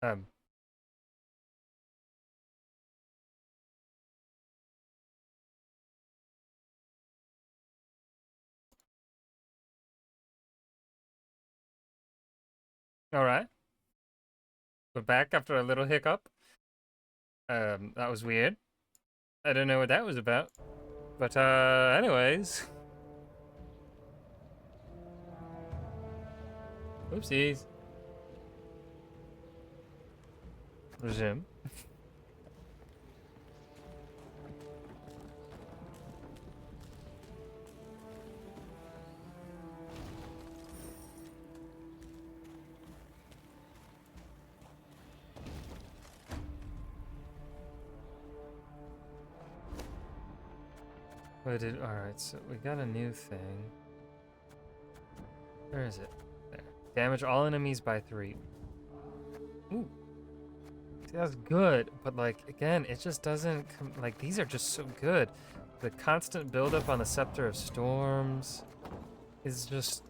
Um, all right. We're back after a little hiccup. That was weird. I don't know what that was about. But, anyways. Oopsies. Resume. Alright, so we got a new thing. Where is it? There. Damage all enemies by 3. Ooh. See, that's good, but like, again, it just doesn't like, these are just so good. The constant buildup on the Scepter of Storms is just...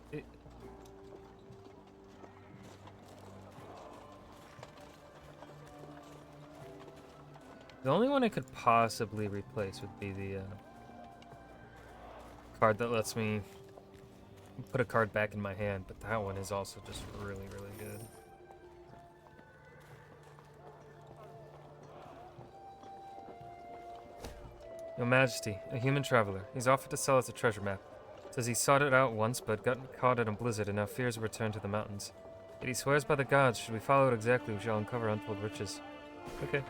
The only one I could possibly replace would be the card that lets me put a card back in my hand, but that one is also just really, really good. Your Majesty, a human traveler. He's offered to sell us a treasure map. Says he sought it out once, but got caught in a blizzard and now fears a return to the mountains. Yet he swears by the gods, should we follow it exactly, we shall uncover untold riches. Okay.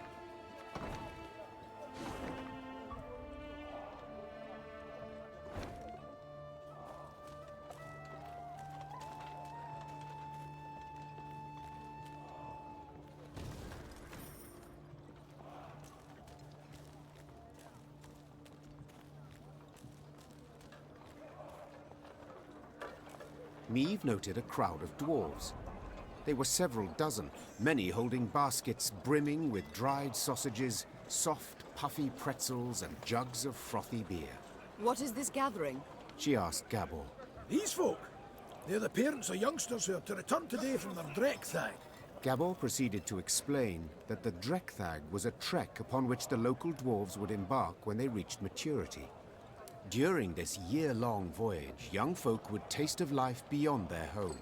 Meave noted a crowd of dwarves. They were several dozen, many holding baskets brimming with dried sausages, soft, puffy pretzels, and jugs of frothy beer. What is this gathering? She asked Gabor. These folk, they're the parents of youngsters who are to return today from their Dreckthag. Gabor proceeded to explain that the Dreckthag was a trek upon which the local dwarves would embark when they reached maturity. During this year-long voyage, young folk would taste of life beyond their home.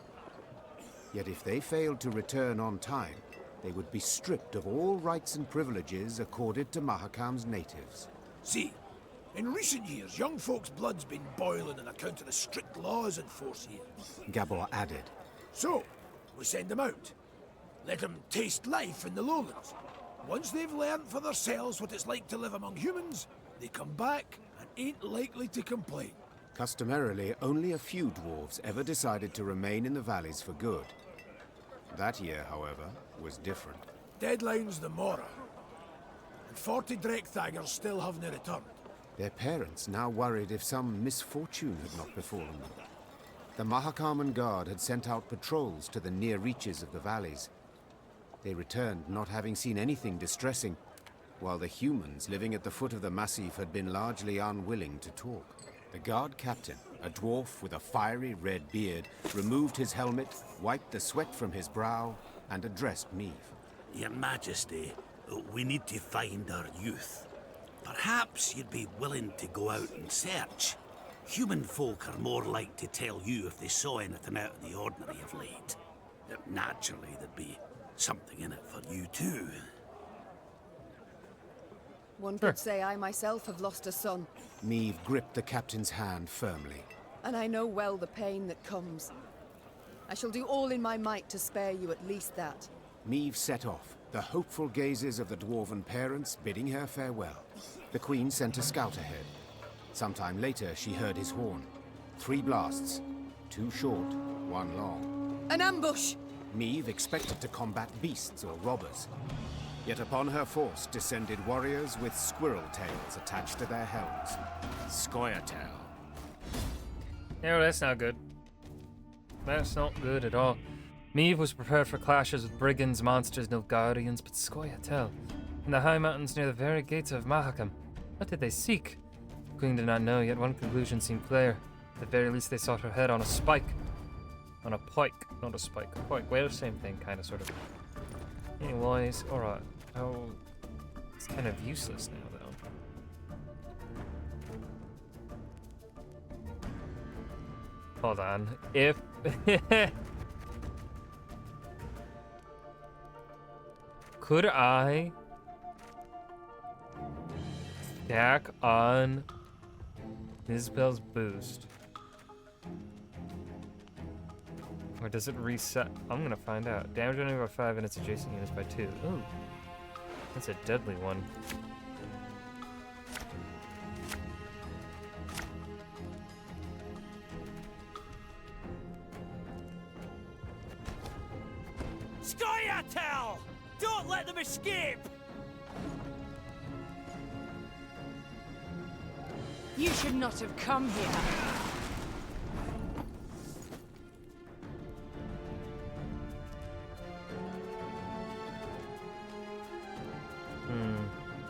Yet if they failed to return on time, they would be stripped of all rights and privileges accorded to Mahakam's natives. See, in recent years, young folks' blood's been boiling on account of the strict laws in force here. Gabor added. So, we send them out. Let them taste life in the lowlands. Once they've learned for themselves what it's like to live among humans, they come back and ain't likely to complain. Customarily, only a few dwarves ever decided to remain in the valleys for good. That year, however, was different. Deadline's the morrow. And 40 Dreckthagers still haven't returned. Their parents now worried if some misfortune had not befallen them. The Mahakaman Guard had sent out patrols to the near reaches of the valleys. They returned not having seen anything distressing, while the humans living at the foot of the massif had been largely unwilling to talk. The guard captain, a dwarf with a fiery red beard, removed his helmet, wiped the sweat from his brow, and addressed Meave. Your Majesty, we need to find our youth. Perhaps you'd be willing to go out and search. Human folk are more like to tell you if they saw anything out of the ordinary of late. Naturally, there'd be something in it for you too. One could say I myself have lost a son, Meave gripped the captain's hand firmly. and I know well the pain that comes. I shall do all in my might to spare you at least that. Meave set off, the hopeful gazes of the dwarven parents bidding her farewell. The queen sent a scout ahead. Sometime later, she heard his horn. 3 blasts. 2 short, 1 long. An ambush! Meave expected to combat beasts or robbers. Yet upon her force descended warriors with squirrel tails attached to their helms. Scoia'tael. Yeah, well, that's not good. That's not good at all. Meave was prepared for clashes with brigands, monsters, Nilfgaardians, but Scoia'tael, in the high mountains near the very gates of Mahakam. What did they seek? The queen did not know, yet one conclusion seemed clear. At the very least, they sought her head on a spike. On a pike, not a spike. A pike. Well, same thing, kind of, sort of. Anyways, alright. Oh, it's kind of useless now, though. Hold on. If... Could I... stack on Isabel's boost? Or does it reset? I'm gonna find out. Damage only by 5 and its adjacent units by 2. Ooh. That's a deadly one. Scoia'tael! Don't let them escape! You should not have come here.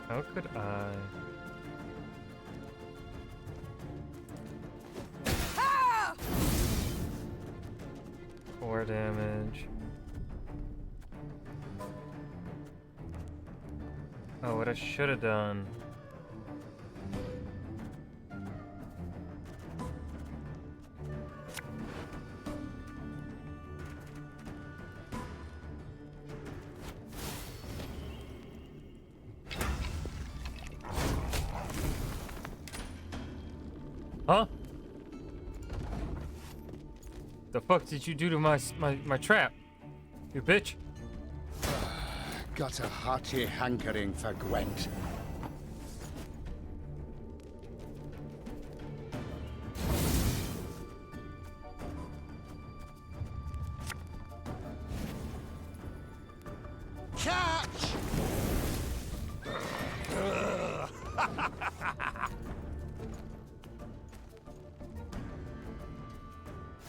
How could I... 4 damage. Oh, what I should have done. Huh? The fuck did you do to my trap? You bitch. Got a hearty hankering for Gwent. Catch!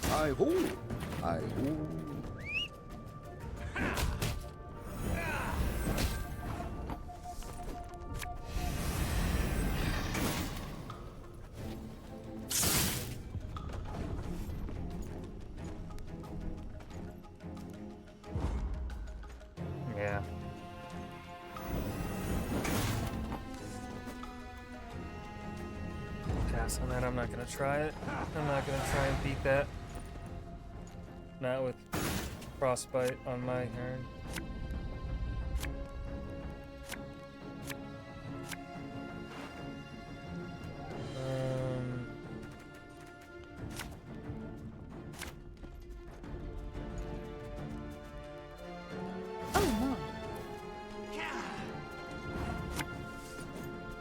Hi-ho! Hi-ho! Yeah. Pass on that. I'm not gonna try it. I'm not gonna try and beat that. Not with frostbite on my turn.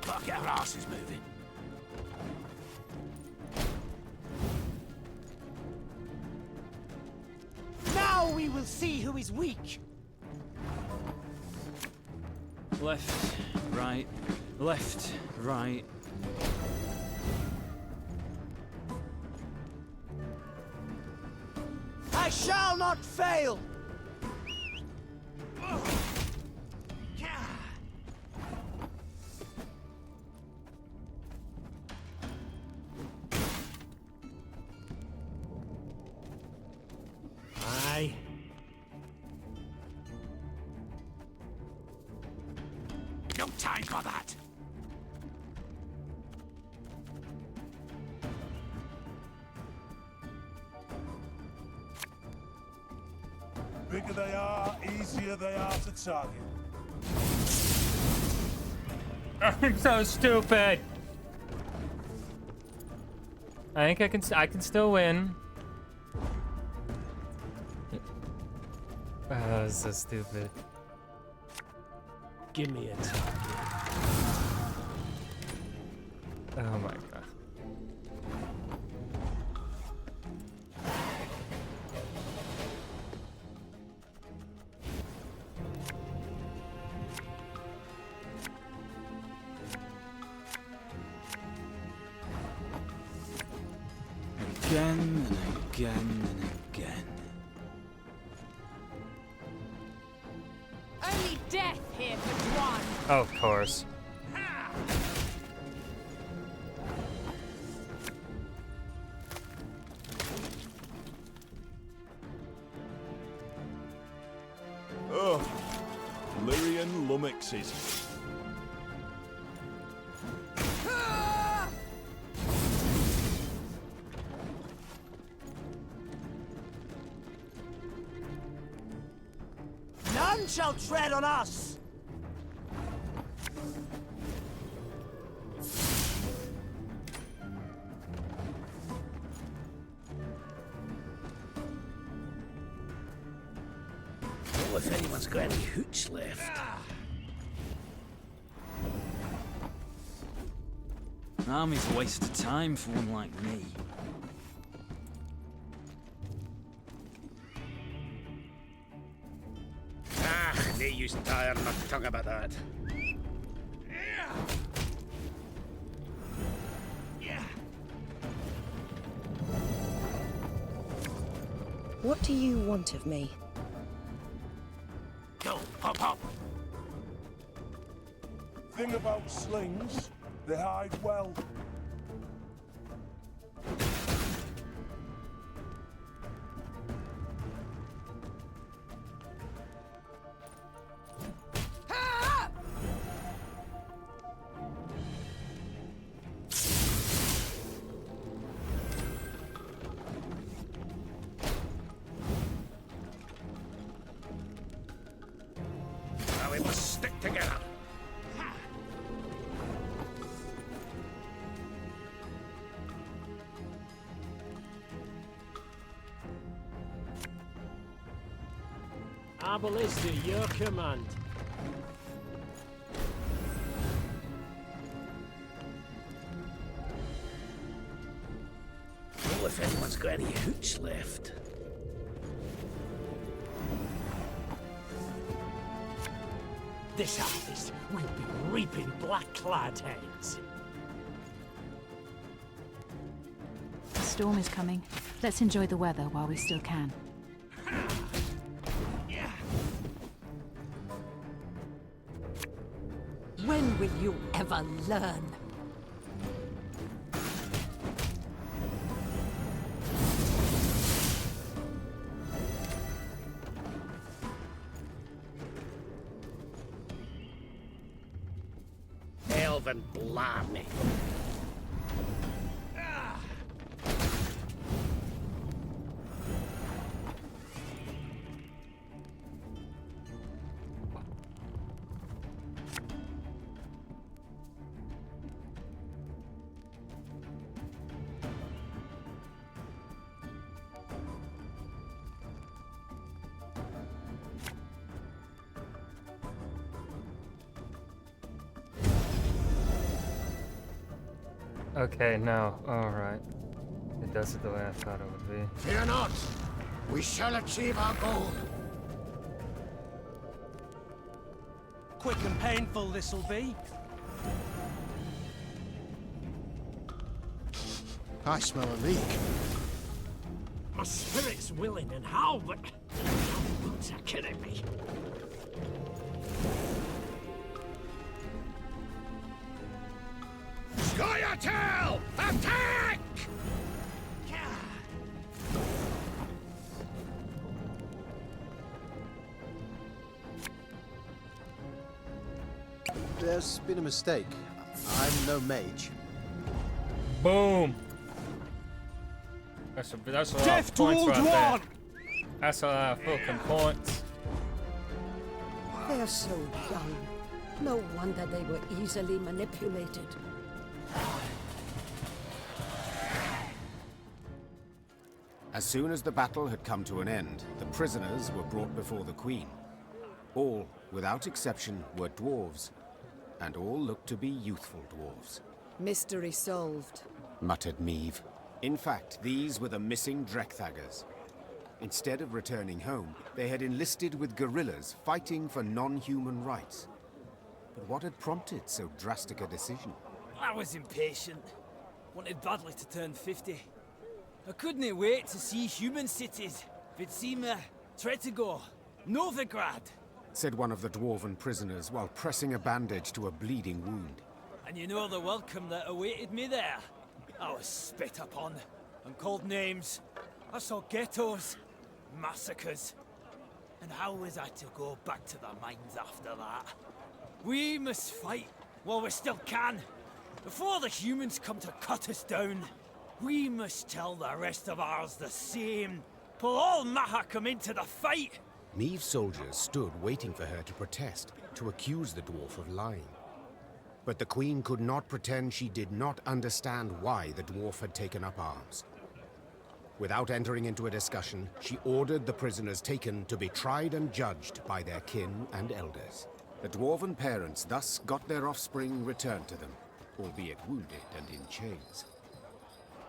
Fuck, our ass is moving. Now we will see who is weak! Left, right, left, right. I shall not fail! Aye. No time for that. Bigger they are, easier they are to target. I'm so stupid. I think I can still win. Oh, that was so stupid. Give me a target. Oh my god. Again and again and again. Only death here for one. Of course. Valyrian lummoxes. None shall tread on us! Well, if anyone's got any hooch left. An army's a waste of time for one like me. No use tiring my tongue about that. What do you want of me? Go, pop, pop. Thing about slings, they hide well. Now we must stick together. Our ballista, your command. Well, if anyone's got any hooch left. This harvest will be reaping black-clad heads. The storm is coming. Let's enjoy the weather while we still can. When will you ever learn? Elven blarney. Okay, no. Alright. It does it the way I thought it would be. Fear not! We shall achieve our goal! Quick and painful this'll be. I smell a leak. My spirit's willing and how, but my boots are killing me. Scoia'tael! Attack! There's been a mistake. I'm no mage. Boom! That's a lot of points right there. That's a lot of fucking points. They're so young. No wonder they were easily manipulated. As soon as the battle had come to an end, the prisoners were brought before the Queen. All, without exception, were dwarves, and all looked to be youthful dwarves. Mystery solved. Muttered Meve. In fact, these were the missing Drekthagers. Instead of returning home, they had enlisted with guerrillas fighting for non-human rights. But what had prompted so drastic a decision? I was impatient. Wanted badly to turn 50. I couldn't wait to see human cities. Vitsima, Tretogor, Novigrad. Said one of the dwarven prisoners while pressing a bandage to a bleeding wound. And you know the welcome that awaited me there. I was spit upon and called names. I saw ghettos, massacres. And how was I to go back to the mines after that? We must fight while we still can. Before the humans come to cut us down, we must tell the rest of ours the same. Pull all Mahakam into the fight. Meave's soldiers stood waiting for her to protest, to accuse the dwarf of lying. But the queen could not pretend she did not understand why the dwarf had taken up arms. Without entering into a discussion, she ordered the prisoners taken to be tried and judged by their kin and elders. The dwarven parents thus got their offspring returned to them, albeit wounded and in chains.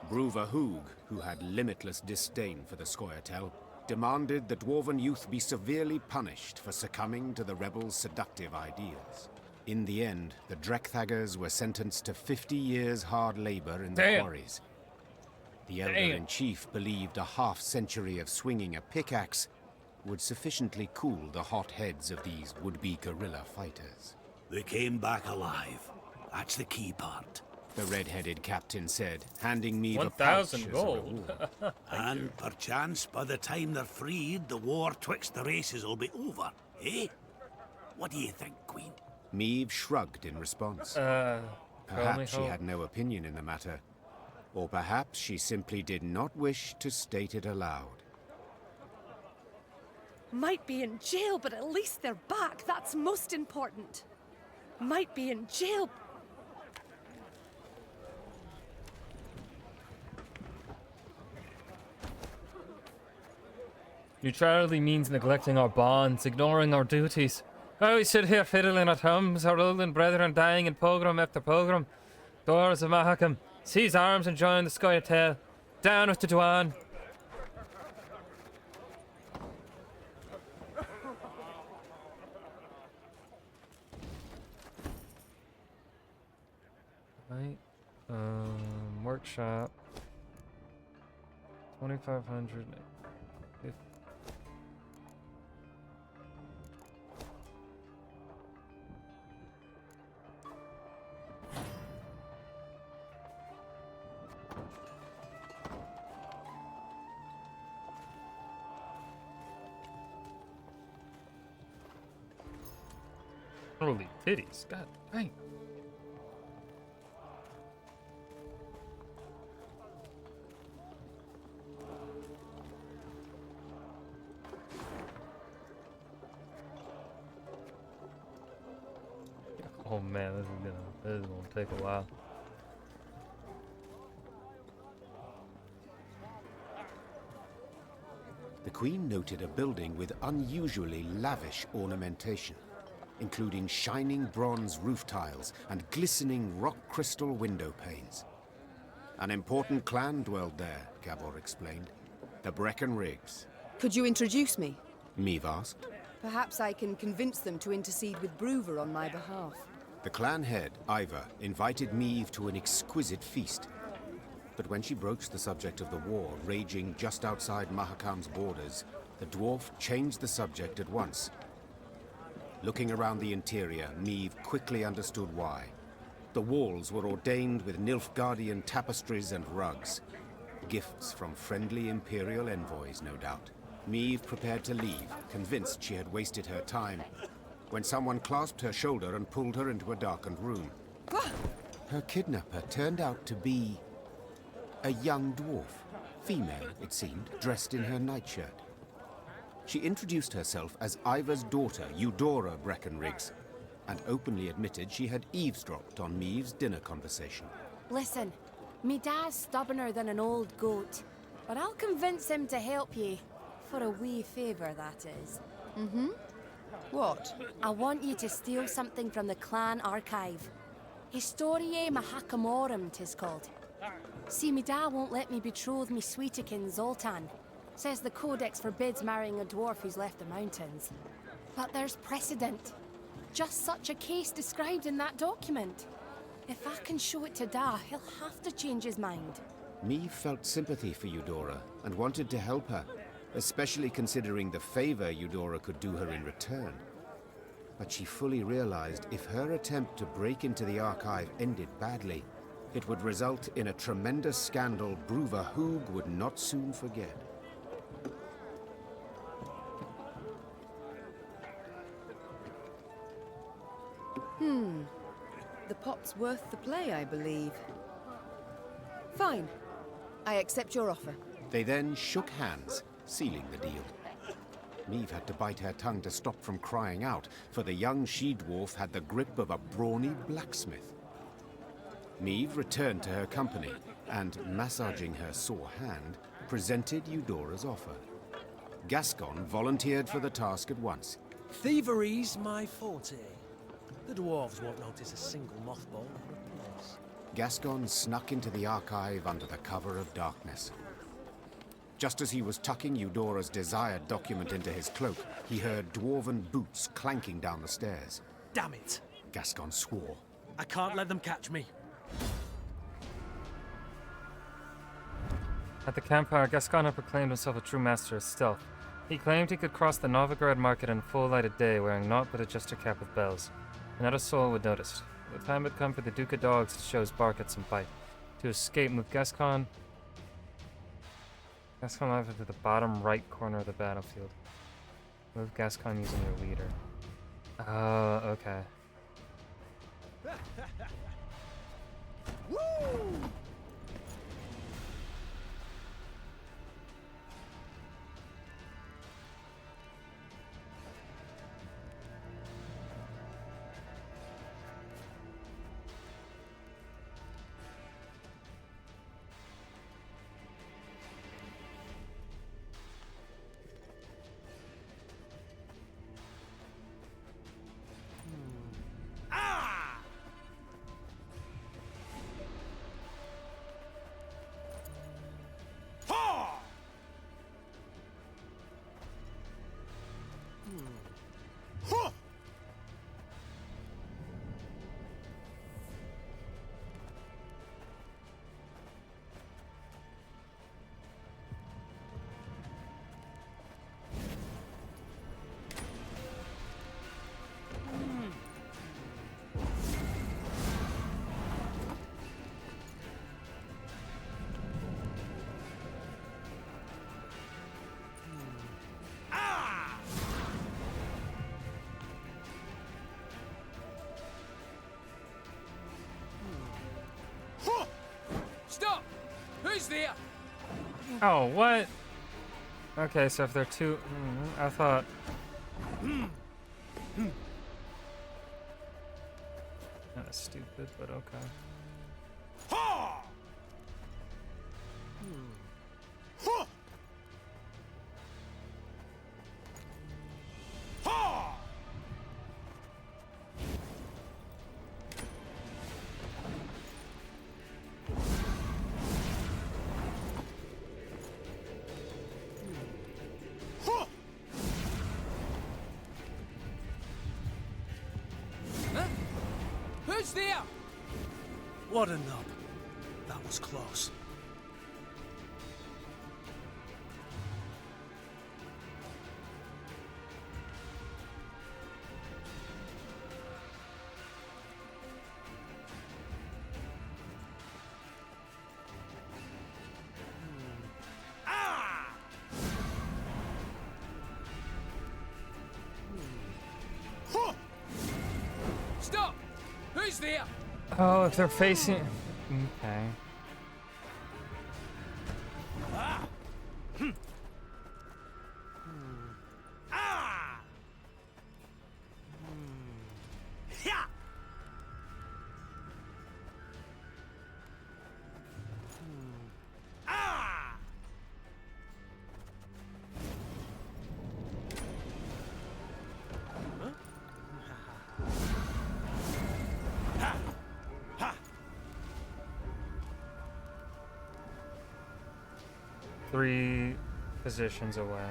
Bruva Hoog, who had limitless disdain for the Scoia'tael, demanded the dwarven youth be severely punished for succumbing to the rebels' seductive ideas. In the end, the Drechthaggers were sentenced to 50 years hard labor in the quarries. The Elder-in-Chief believed a half-century of swinging a pickaxe would sufficiently cool the hot heads of these would-be guerrilla fighters. They came back alive. That's the key part. The red-headed captain said, handing me 1,000 gold. And perchance, by the time they're freed, the war twixt the races will be over, eh? What do you think, Queen? Meave shrugged in response. Perhaps she had no opinion in the matter. Or perhaps she simply did not wish to state it aloud. Might be in jail, but at least they're back. That's most important. Might be in jail. Neutrality means neglecting our bonds, ignoring our duties. While we sit here fiddling at hums, our olden brethren dying in pogrom after pogrom. Doors of Mahakam, seize arms and join the Scoia'tael. Down with the Dwan. Right. Workshop. 2,500. Holy titties, god dang. Oh man, this is gonna take a while. The Queen noted a building with unusually lavish ornamentation, including shining bronze roof tiles and glistening rock crystal window panes. An important clan dwelled there, Gabor explained. The Breckenrigs. Could you introduce me? Meave asked. Perhaps I can convince them to intercede with Bruva on my behalf. The clan head, Iva, invited Meave to an exquisite feast. But when she broached the subject of the war raging just outside Mahakam's borders, the dwarf changed the subject at once. Looking around the interior, Meave quickly understood why. The walls were ordained with Nilfgaardian tapestries and rugs. Gifts from friendly Imperial envoys, no doubt. Meave prepared to leave, convinced she had wasted her time, when someone clasped her shoulder and pulled her into a darkened room. Her kidnapper turned out to be a young dwarf. Female, it seemed, dressed in her nightshirt. She introduced herself as Iva's daughter, Eudora Breckenrigs, and openly admitted she had eavesdropped on Meave's dinner conversation. Listen, me dad's stubborner than an old goat, but I'll convince him to help ye. For a wee favour, that is. Mm-hmm. What? I want you to steal something from the clan archive. Historiae Mahakamorum, 'tis called. See, me dad won't let me betroth me sweetekin Zoltan. Says the codex forbids marrying a dwarf who's left the mountains. But there's precedent. Just such a case described in that document. If I can show it to Da, he'll have to change his mind. Meave felt sympathy for Eudora and wanted to help her, especially considering the favor Eudora could do her in return. But she fully realized if her attempt to break into the archive ended badly, it would result in a tremendous scandal Bruva Hoog would not soon forget. The pot's worth the play, I believe. Fine. I accept your offer. They then shook hands, sealing the deal. Meve had to bite her tongue to stop from crying out, for the young she-dwarf had the grip of a brawny blacksmith. Meve returned to her company, and, massaging her sore hand, presented Eudora's offer. Gascon volunteered for the task at once. Thievery's my forte. The dwarves won't notice a single mothball out of place. Gascon snuck into the archive under the cover of darkness. Just as he was tucking Eudora's desired document into his cloak, he heard dwarven boots clanking down the stairs. Damn it! Gascon swore. I can't let them catch me. At the campfire, Gascon had proclaimed himself a true master of stealth. He claimed he could cross the Novigrad market in full light of day, wearing naught but a jester cap with bells. And not a soul would notice. The time had come for the Duke of Dogs to show his barkets and bite. To escape, move Gascon left into the bottom right corner of the battlefield. Move Gascon using your leader. Oh, okay. Woo! Stop! Who's there? Oh, what? Okay, so if they're two... I thought... Kinda stupid, but okay. Who's there? What a nub. That was close. Stop! Who's there? Oh, if they're facing... Okay. Three positions away.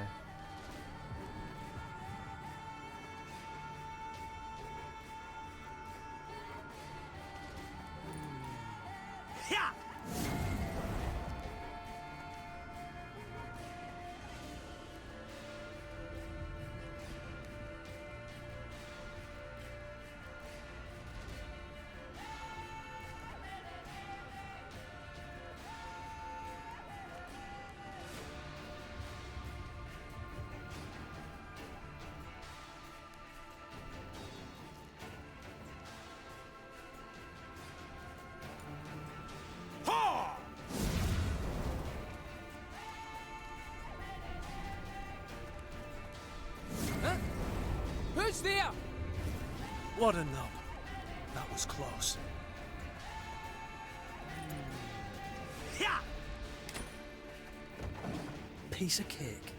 It's there! What a nub. That was close. Yeah! Piece of cake.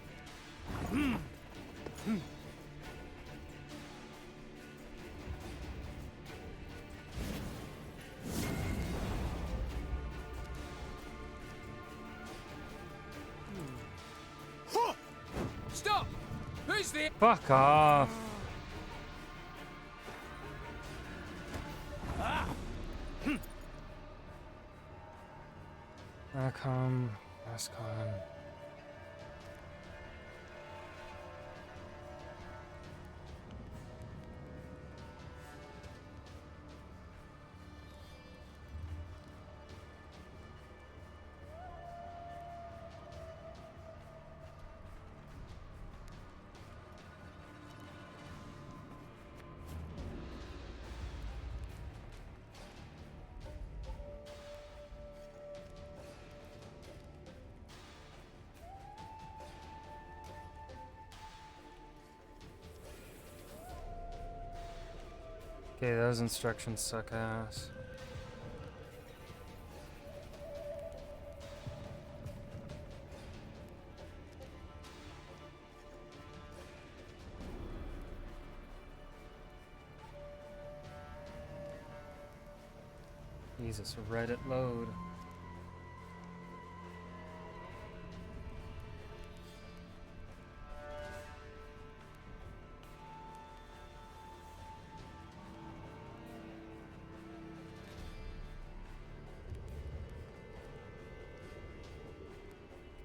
Stop! Who's there? Fuck off. Come, Ascon. Okay, those instructions suck ass. Jesus, Reddit load.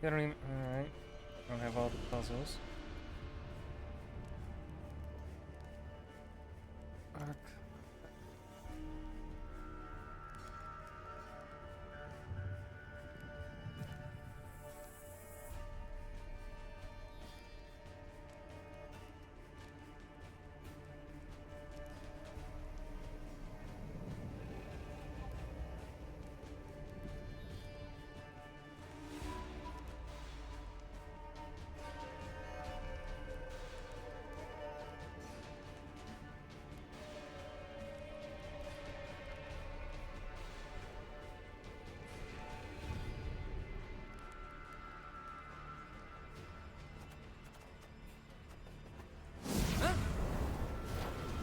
They don't even. Alright. Don't have all the puzzles. Arc.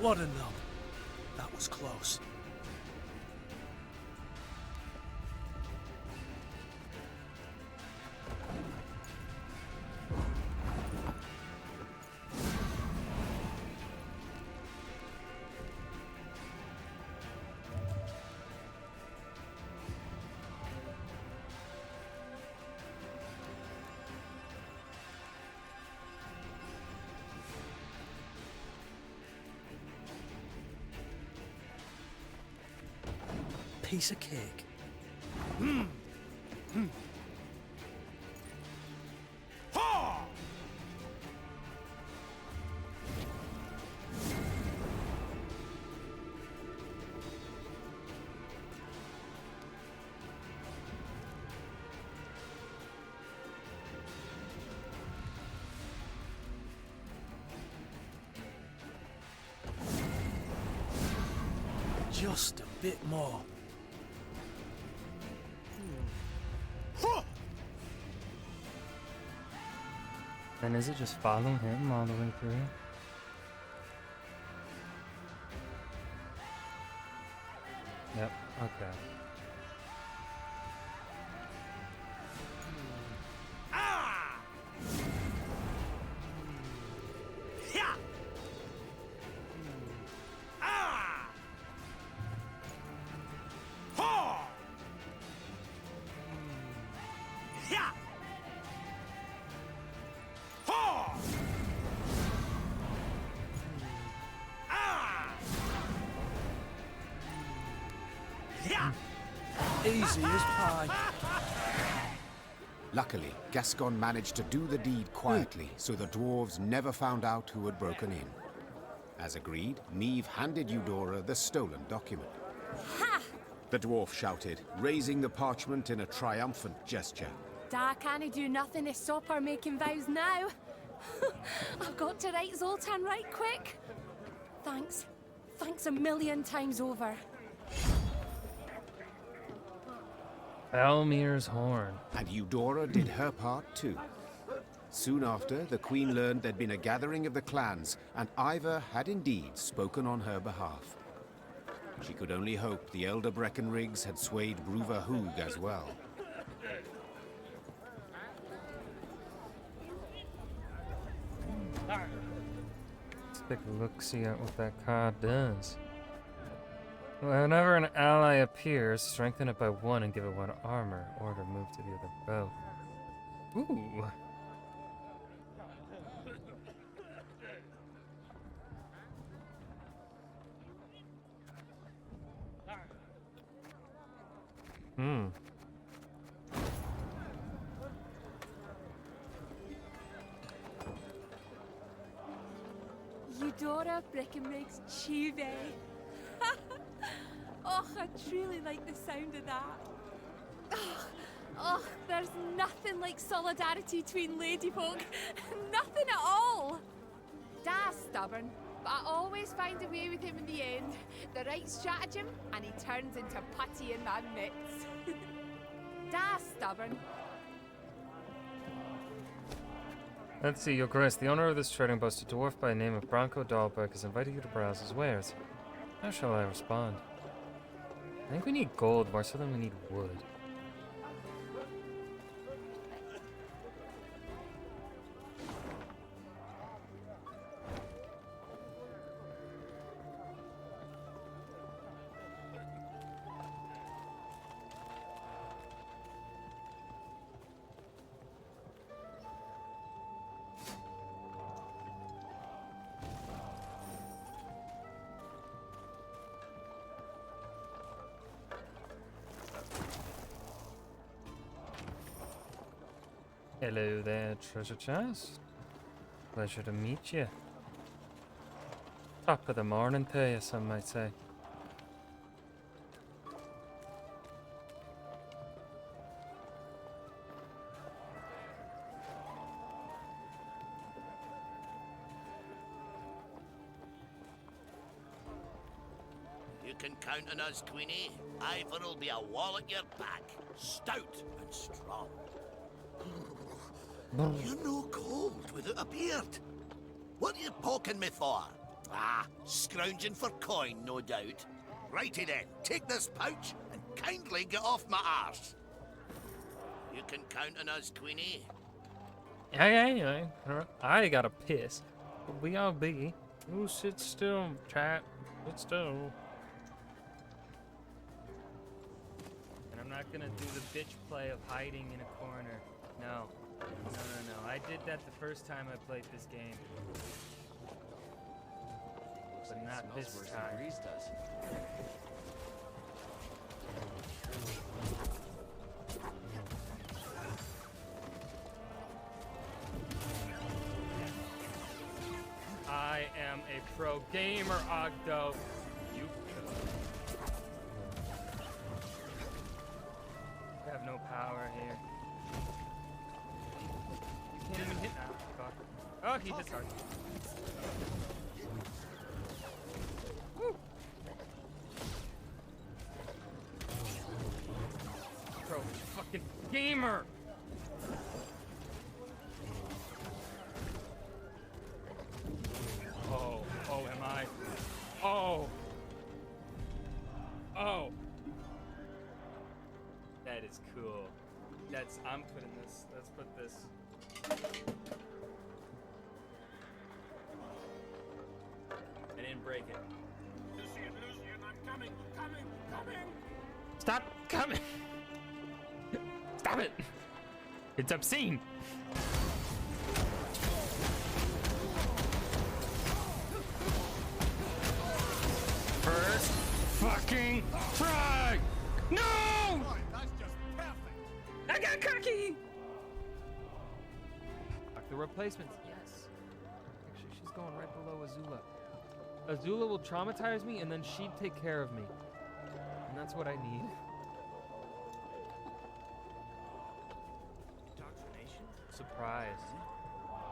What a nub. That was close. Piece of cake. Just a bit more. Then is it just following him all the way through? Yep, okay. Easy as pie. Luckily, Gascon managed to do the deed quietly, so the dwarves never found out who had broken in. As agreed, Meve handed Eudora the stolen document. Ha! The dwarf shouted, raising the parchment in a triumphant gesture. Da can't do nothing to stop her making vows now. I've got to write Zoltan right quick. Thanks. Thanks a million times over. Elmir's horn. And Eudora did her part too. Soon after, the Queen learned there'd been a gathering of the clans, and Ivor had indeed spoken on her behalf. She could only hope the elder Breckenriggs had swayed Bruva Hoog as well. Let's take a look, see what that card does. Whenever an ally appears, strengthen it by 1 and give it 1 armor, or to move to the other bow. Ooh. Eudora Breckenriggs Chive. Oh, I truly like the sound of that. Oh, there's nothing like solidarity between ladyfolk. Nothing at all. Da's stubborn, but I always find a way with him in the end. The right stratagem, and he turns into putty in my mitts. Da's stubborn. Let's see, Your Grace. The owner of this trading post, a dwarf by the name of Branko Dahlberg, has invited you to browse his wares. How shall I respond? I think we need gold more so than we need wood. Hello there, treasure chest. Pleasure to meet you. Top of the morning to you, some might say. You can count on us, Queenie. Ivor will be a wall at your back, stout and strong. You're no cold without a beard. What are you poking me for? Ah, scrounging for coin, no doubt. Righty then, take this pouch and kindly get off my arse. You can count on us, Queenie. Aye. I gotta piss. But we all be. Ooh, sit still, chat. Sit still. And I'm not gonna do the bitch play of hiding in a corner. No. No. I did that the first time I played this game. But not this time. I am a pro gamer, Ogdo. You have no power here. You can't even hit now. Fuck. Oh, he hits hard. Woo. Pro fucking gamer. Oh, am I? Oh. That is cool. I'm putting this, let's put this. I didn't break it. Lucian, I'm coming. Stop coming! Stop it! It's obscene! First fucking try! No! That's just perfect. I got cocky! Fuck the replacements, yes. Actually, she's going right below Azula. Azula will traumatize me and then she'd take care of me. And that's what I need. Surprise.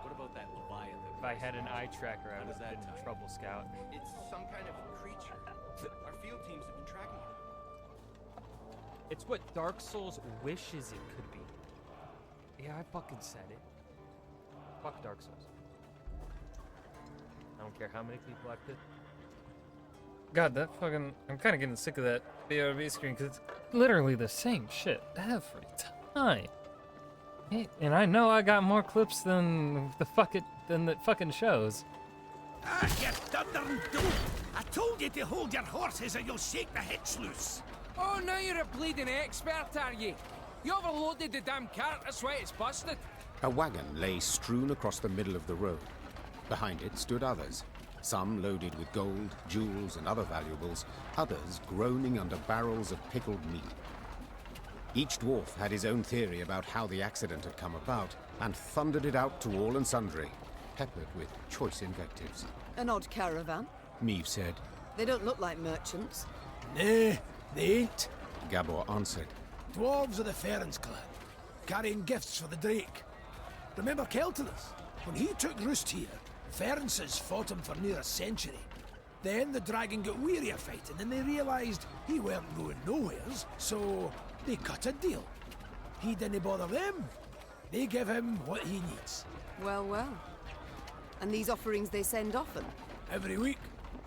What about that Leviathan? If I had an eye tracker, I How would does have that been tie in trouble, Scout. It's some kind of creature. Our field teams have been tracking it. It's what Dark Souls wishes it could be. Yeah, I fucking said it. Fuck Dark Souls. I don't care how many people I pit. God, that fucking... I'm kind of getting sick of that BRB screen because it's literally the same shit every time. And I know I got more clips than the fucking shows. Ah, you thundering dope! I told you to hold your horses or you'll shake the hitch loose. Oh, now you're a bleeding expert, are you? You overloaded the damn cart, that's why it's busted. A wagon lay strewn across the middle of the road. Behind it stood others, some loaded with gold, jewels, and other valuables, others groaning under barrels of pickled meat. Each dwarf had his own theory about how the accident had come about, and thundered it out to all and sundry, peppered with choice invectives. An odd caravan. Meave said. They don't look like merchants. Nah, they ain't. Gabor answered. Dwarves of the Ferens clan, carrying gifts for the Drake. Remember Keltinus? When he took roost here, Ferences fought him for near a century. Then the dragon got weary of fighting and they realised he weren't going nowheres, so they cut a deal. He didn't bother them. They give him what he needs. Well, well. And these offerings they send often? Every week.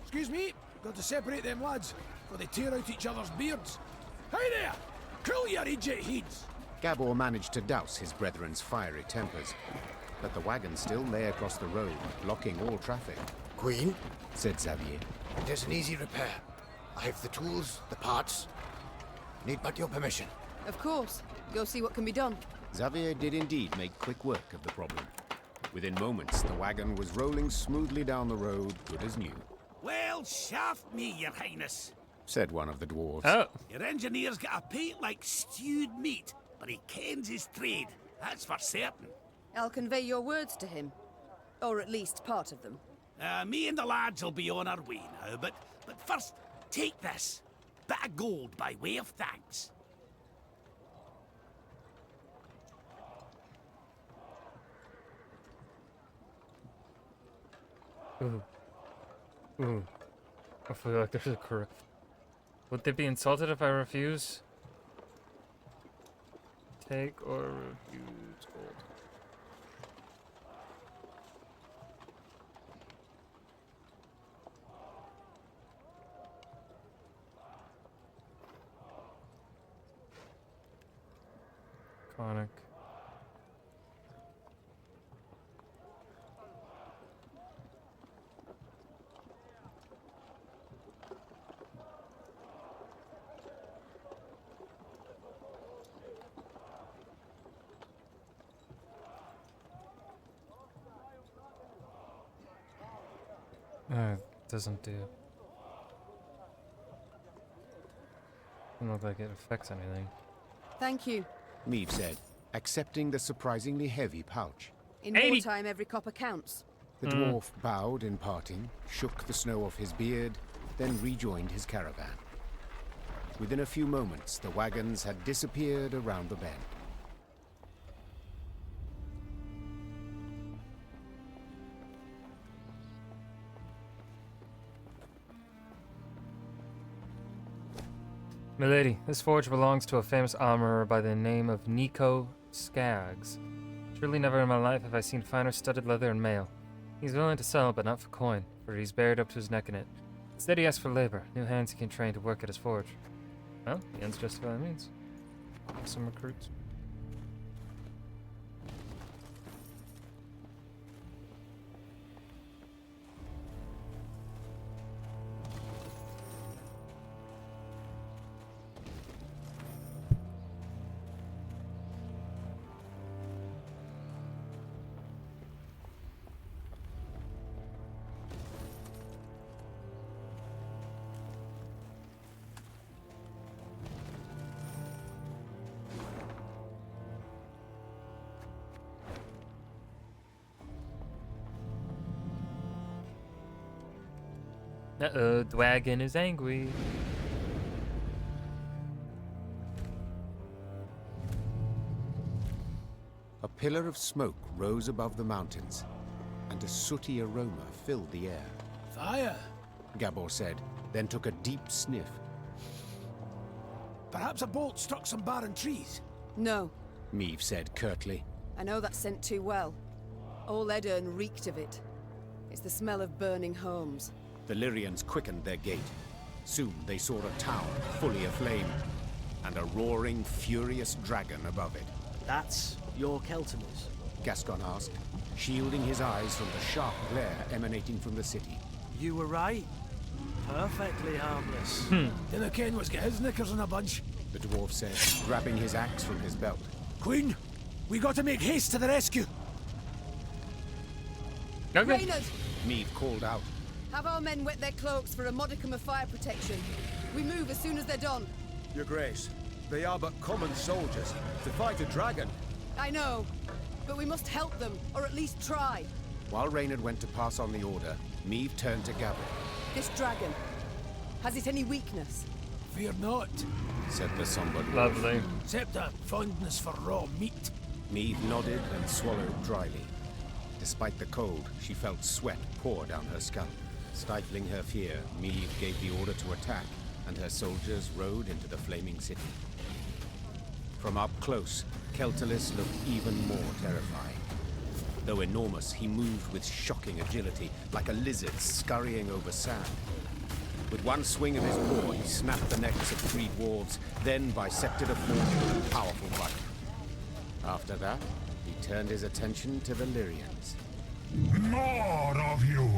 Excuse me, got to separate them lads, for they tear out each other's beards. Hey there! Cool your idiot heads! Gabor managed to douse his brethren's fiery tempers, but the wagon still lay across the road, blocking all traffic. Queen, said Xavier. It is an easy repair. I have the tools, the parts. Need but your permission. Of course. Go see what can be done. Xavier did indeed make quick work of the problem. Within moments, the wagon was rolling smoothly down the road, good as new. Well, shaft me, your highness, said one of the dwarves. Oh. Your engineer's got a pate like stewed meat, but he kens his trade, that's for certain. I'll convey your words to him. Or at least part of them. Me and the lads will be on our way now, but first, take this. Bit of gold by way of thanks. Ooh. Ooh. I feel like there's a correct. Would they be insulted if I refuse? Take or refuse gold. Conic. Doesn't do. Doesn't look like it affects anything. Thank you. Meave said, accepting the surprisingly heavy pouch. In wartime, every copper counts. The dwarf bowed in parting, shook the snow off his beard, then rejoined his caravan. Within a few moments, the wagons had disappeared around the bend. Milady, this forge belongs to a famous armorer by the name of Nico Skaggs. Surely never in my life have I seen finer studded leather and mail. He's willing to sell, but not for coin, for he's buried up to his neck in it. Instead he asks for labor, new hands he can train to work at his forge. Well, the ends justify the means. Some recruits. Uh-oh, the wagon is angry. A pillar of smoke rose above the mountains. and a sooty aroma filled the air. Fire! Gabor said, then took a deep sniff. Perhaps a bolt struck some barren trees? No. Meave said curtly. I know that scent too well. All Edirn reeked of it. It's the smell of burning homes. The Lyrians quickened their gait. Soon they saw a town fully aflame, and a roaring, furious dragon above it. That's your Keltimus? Gascon asked, shielding his eyes from the sharp glare emanating from the city. You were right. Perfectly harmless. Dinna ken what's got his knickers in a bunch, the dwarf said, grabbing his axe from his belt. Queen, we got to make haste to the rescue. Okay. Reynard! Meave called out. Have our men wet their cloaks for a modicum of fire protection. We move as soon as they're done. Your Grace, they are but common soldiers to fight a dragon. I know, but we must help them, or at least try. While Reynard went to pass on the order, Meave turned to Gabor. This dragon, has it any weakness? Fear not, said the somber dwarf. Lovely. Except a fondness for raw meat. Meave nodded and swallowed dryly. Despite the cold, she felt sweat pour down her scalp. Stifling her fear, Meave gave the order to attack, and her soldiers rode into the flaming city. From up close, Keltalis looked even more terrifying. Though enormous, he moved with shocking agility, like a lizard scurrying over sand. With one swing of his paw, he snapped the necks of 3 dwarves, then bisected a fourth with a powerful bite. After that, he turned his attention to the Lyrians. More of you!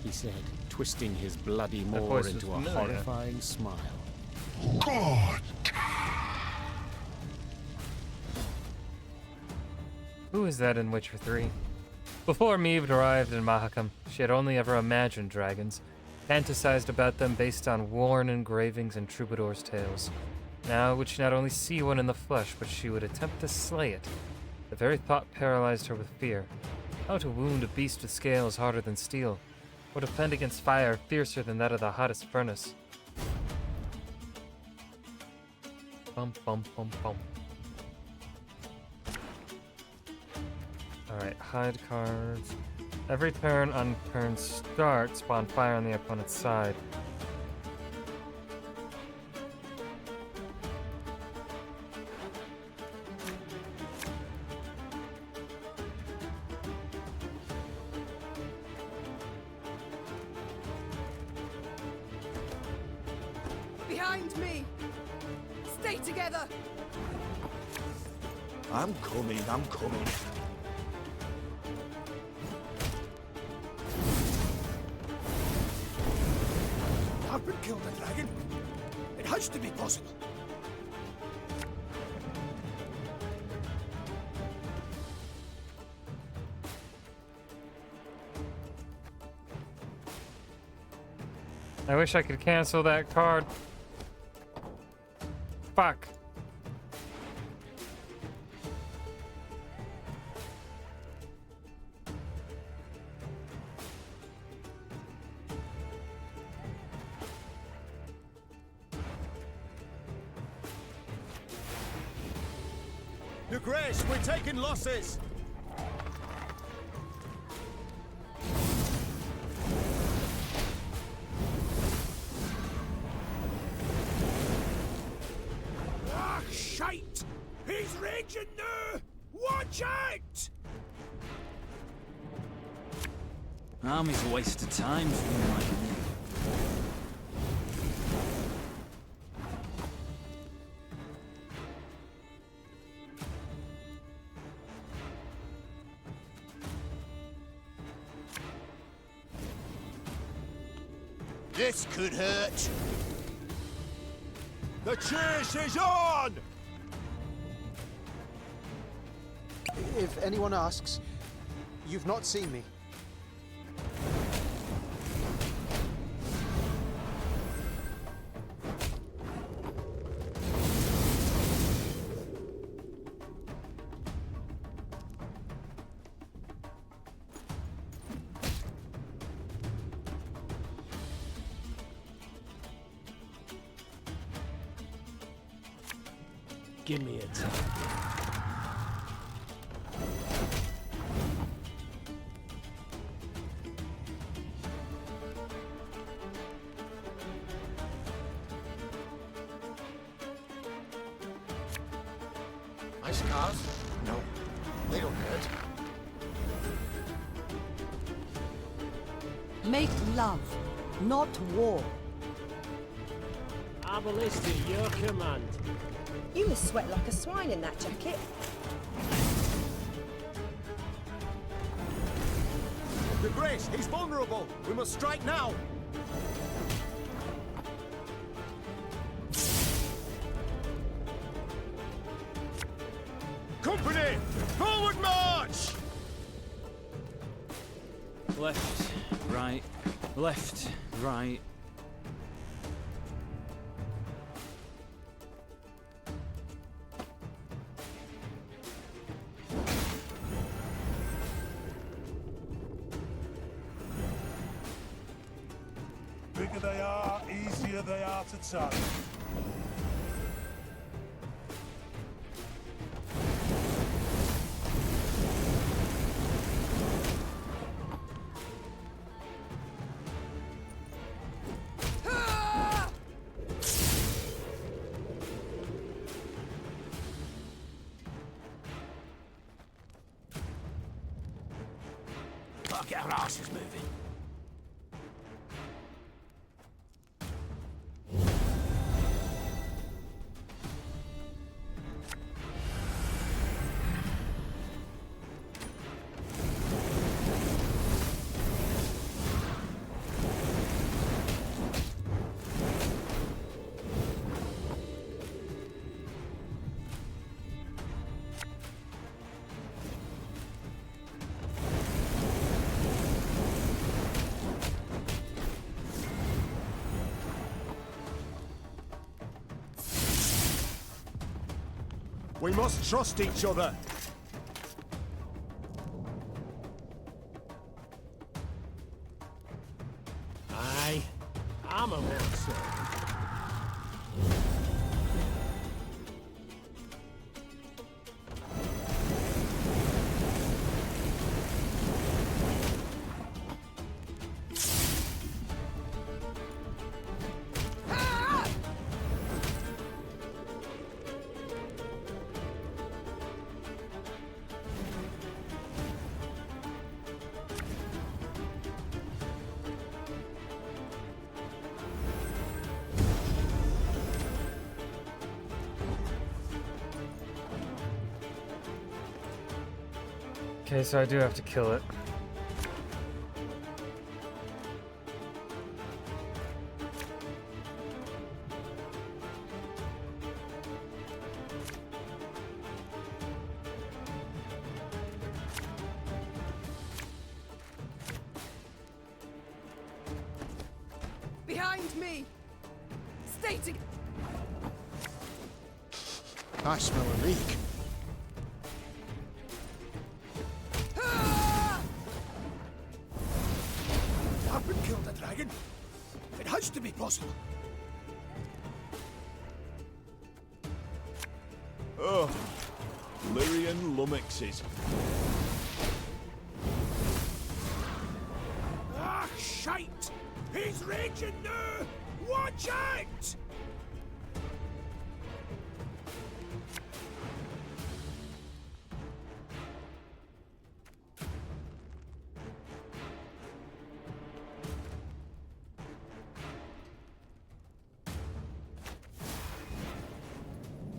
He said, twisting his bloody maw voice into a was familiar. horrifying smile. God! Who is that in Witcher 3? Before Meave arrived in Mahakam, she had only ever imagined dragons, fantasized about them based on worn engravings and troubadours' tales. Now would she not only see one in the flesh, but she would attempt to slay it. The very thought paralyzed her with fear. How to wound a beast with scales harder than steel, or defend against fire fiercer than that of the hottest furnace. Bum bum bum bum. Alright, hide cards. Every turn on turn start, spawn fire on the opponent's side. Behind me! Stay together! I'm coming, I'm coming. Harpin killed a dragon. It has to be possible. I wish I could cancel that card. Fuck. Your Grace, we're taking losses! Ah, shite! He's raging now! Watch out! Army's a waste of time for me, like me. This could hurt. The chase is on! If anyone asks, you've not seen me. Give me a time. scars? No, they don't hurt. Make love, not war. Abolist at your command. You must sweat like a swine in that jacket. The Grace, he's vulnerable. We must strike now. Company, forward march! Left, right, left, right. Bigger they are, easier they are to target. Gotta get our asses moving. We must trust each other. Aye, I'm a monster. Okay, so I do have to kill it. Behind me! Stay together! I smell a leak. Haven't killed a dragon. It has to be possible. Oh, Lyrian lummoxes. Ah, shite! He's raging now! Watch out!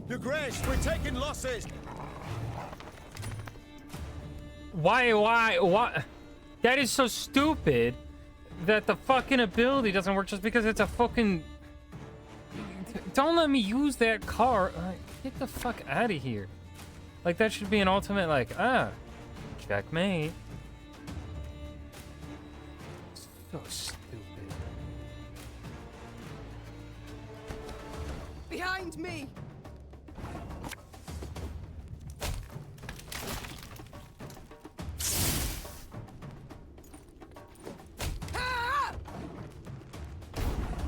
Your Grace, we're taking losses. Why? That is so stupid that the fucking ability doesn't work just because it's a fucking... Don't let me use that car. Get the fuck out of here. Like, that should be an ultimate, like, checkmate. So stupid. Behind me!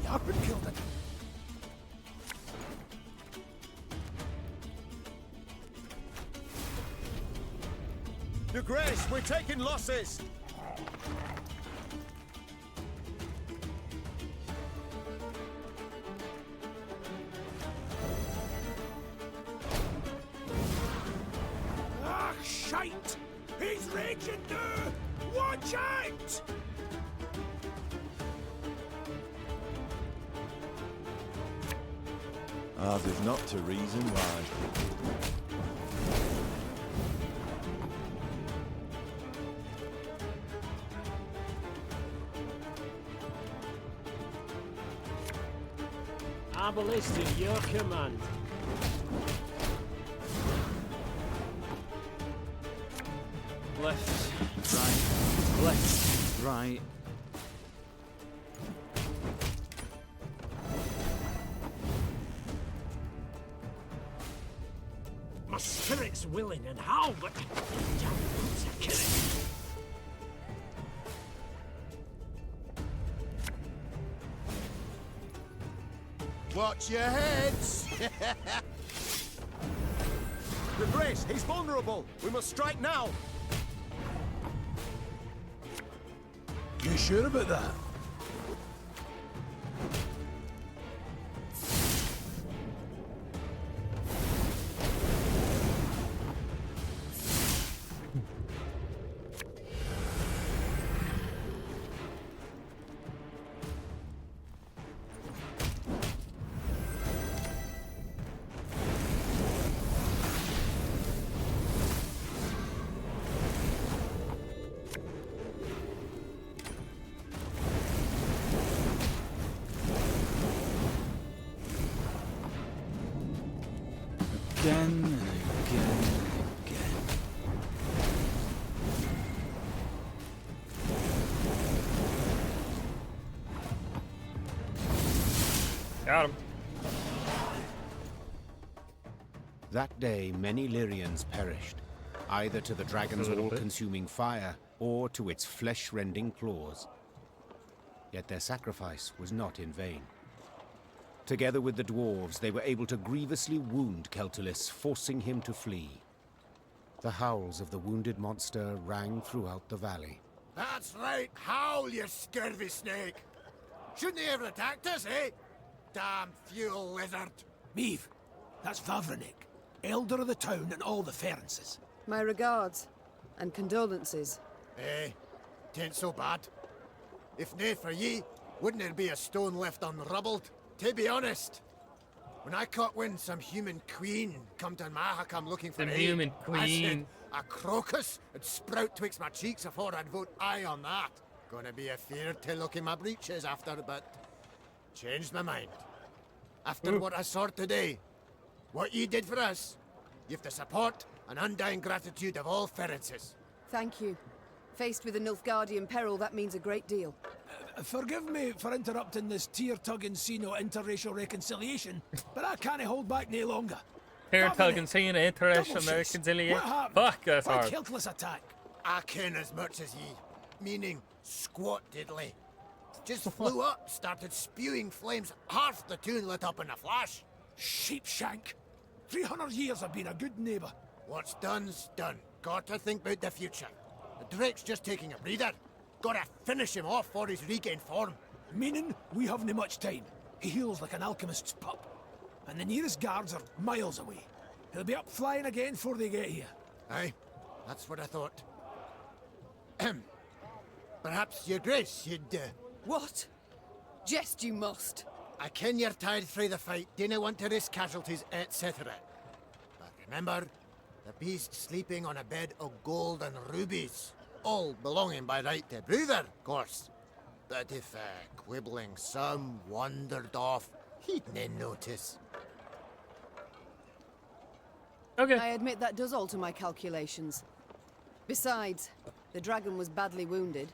You haven't killed it. Your Grace, we're taking losses. Ours is not to reason why. Arbalest to your command. Left, right, left, right. My spirit's willing and how, but damn boots are killing. Watch your heads! The Grace, he's vulnerable! We must strike now! You sure about that? Again and again and again. Got him. That day, many Lyrians perished, either to the dragon's all-consuming fire or to its flesh-rending claws. Yet their sacrifice was not in vain. Together with the dwarves, they were able to grievously wound Keltulis, forcing him to flee. The howls of the wounded monster rang throughout the valley. That's right, howl, you scurvy snake! Shouldn't they ever attacked us, eh? Damn fuel lizard! Meave, that's Vavrenik, elder of the town and all the Ferences. My regards and condolences. Eh, tain't so bad. If nae for ye, wouldn't there be a stone left unrubbled? To be honest, when I caught wind some human queen come to Mahakam looking for Some aid, human I said queen. a crocus would sprout twixt my cheeks afore I'd vote aye on that. Gonna be a fear to look in my breeches after, but changed my mind. After what I saw today, what ye did for us, you've the support and undying gratitude of all Ferences. Thank you. Faced with a Nilfgaardian peril, that means a great deal. Forgive me for interrupting this tear-tugging scene of interracial reconciliation, but I can't hold back no longer. Hair-tugging scene of interracial Double reconciliation. What happened? Fuck, that's Why hard. Keltless attack? I ken as much as ye, meaning squat diddly. Just flew up, started spewing flames, half the town lit up in a flash. Sheepshank. 300 years I've been a good neighbour. What's done's done. Gotta think about the future. The Drake's just taking a breather. Gotta finish him off before he's regained form. Meaning we haven't much time. He heals like an alchemist's pup. And the nearest guards are miles away. He'll be up flying again before they get here. Aye, that's what I thought. Perhaps, your grace, you'd... What? Jest you must. I ken you're tired through the fight, dinna want to risk casualties, etc. But remember, the beast sleeping on a bed of gold and rubies. All belonging by right to Bruther, of course. But if quibbling some wandered off, he'd nae notice. Okay. I admit that does alter my calculations. Besides, the dragon was badly wounded.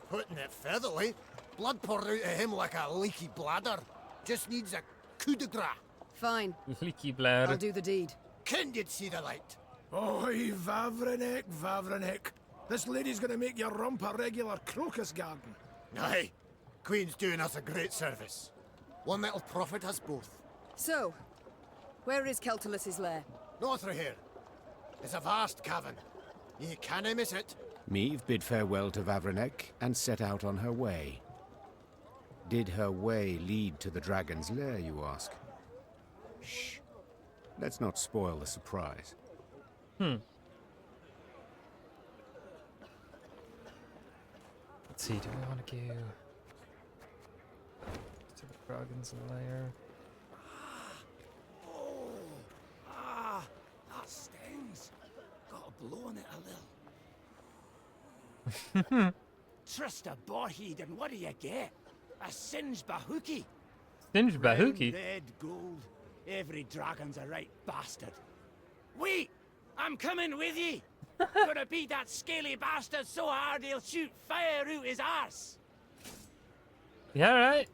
Putting it featherly, blood poured out of him like a leaky bladder. Just needs a coup de grace. Fine. Leaky bladder. I'll do the deed. Ken you'd see the light. Oi, Vavrenik, Vavrenik. This lady's gonna make your rump a regular crocus garden. Aye. Queen's doing us a great service. One that'll profit us both. So, where is Keltulus's lair? North of here. It's a vast cavern. Ye canna miss it. Meve bid farewell to Vavrenek and set out on her way. Did her way lead to the dragon's lair, you ask? Shh. Let's not spoil the surprise. Let's see, do we want to go to the dragon's lair? blowing it a little. Trust a boarhead, and what do you get? A singed bahookie. Singed bahookie? Brown, red, gold. Every dragon's a right bastard. Wait! I'm coming with ye! Gonna beat that scaly bastard so hard he'll shoot fire out his arse! Yeah, right.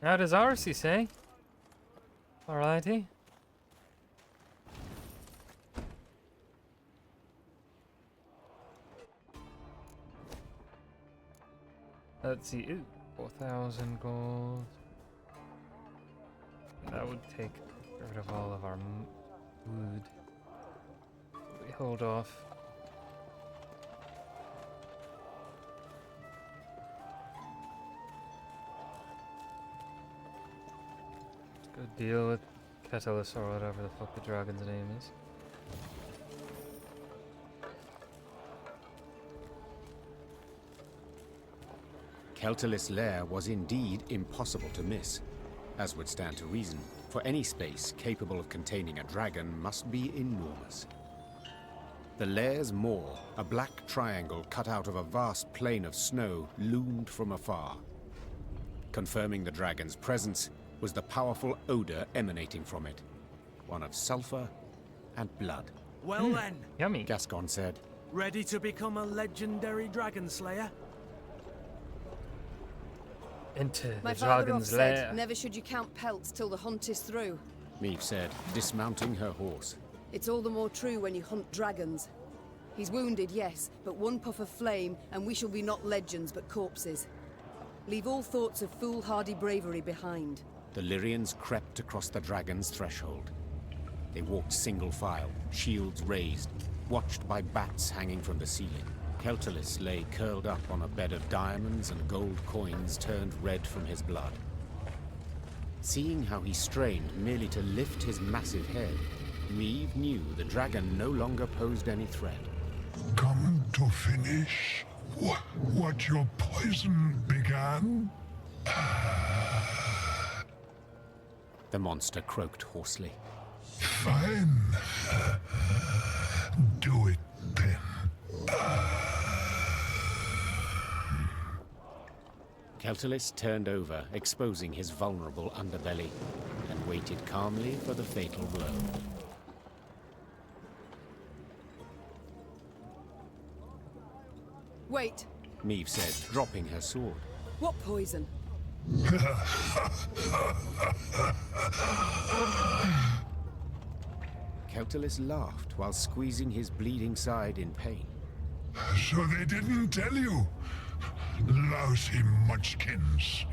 How does ours, you say? Alrighty. Let's see. Ooh, 4,000 gold. That would take rid of all of our wood. We hold off. Let's go deal with Catalyst or whatever the fuck the dragon's name is. Keltalis' lair was indeed impossible to miss, as would stand to reason, for any space capable of containing a dragon must be enormous. The lair's maw, a black triangle cut out of a vast plain of snow, loomed from afar. Confirming the dragon's presence was the powerful odor emanating from it, one of sulfur and blood. Well then, yummy. Gascon said, ready to become a legendary dragon slayer? Into My the father dragon's said, lair. never should you count pelts till the hunt is through. Meve said, dismounting her horse. It's all the more true when you hunt dragons. He's wounded, yes, but one puff of flame, and we shall be not legends, but corpses. Leave all thoughts of foolhardy bravery behind. The Lyrians crept across the dragon's threshold. They walked single file, shields raised, watched by bats hanging from the ceiling. Keltalis lay curled up on a bed of diamonds and gold coins turned red from his blood. Seeing how he strained merely to lift his massive head, Meve knew the dragon no longer posed any threat. Come to finish what your poison began? The monster croaked hoarsely. Fine. Do it then. Keltalis turned over, exposing his vulnerable underbelly, and waited calmly for the fatal blow. Wait, Meve said, dropping her sword. what poison? Keltalis laughed while squeezing his bleeding side in pain. So they didn't tell you? Lousy munchkins.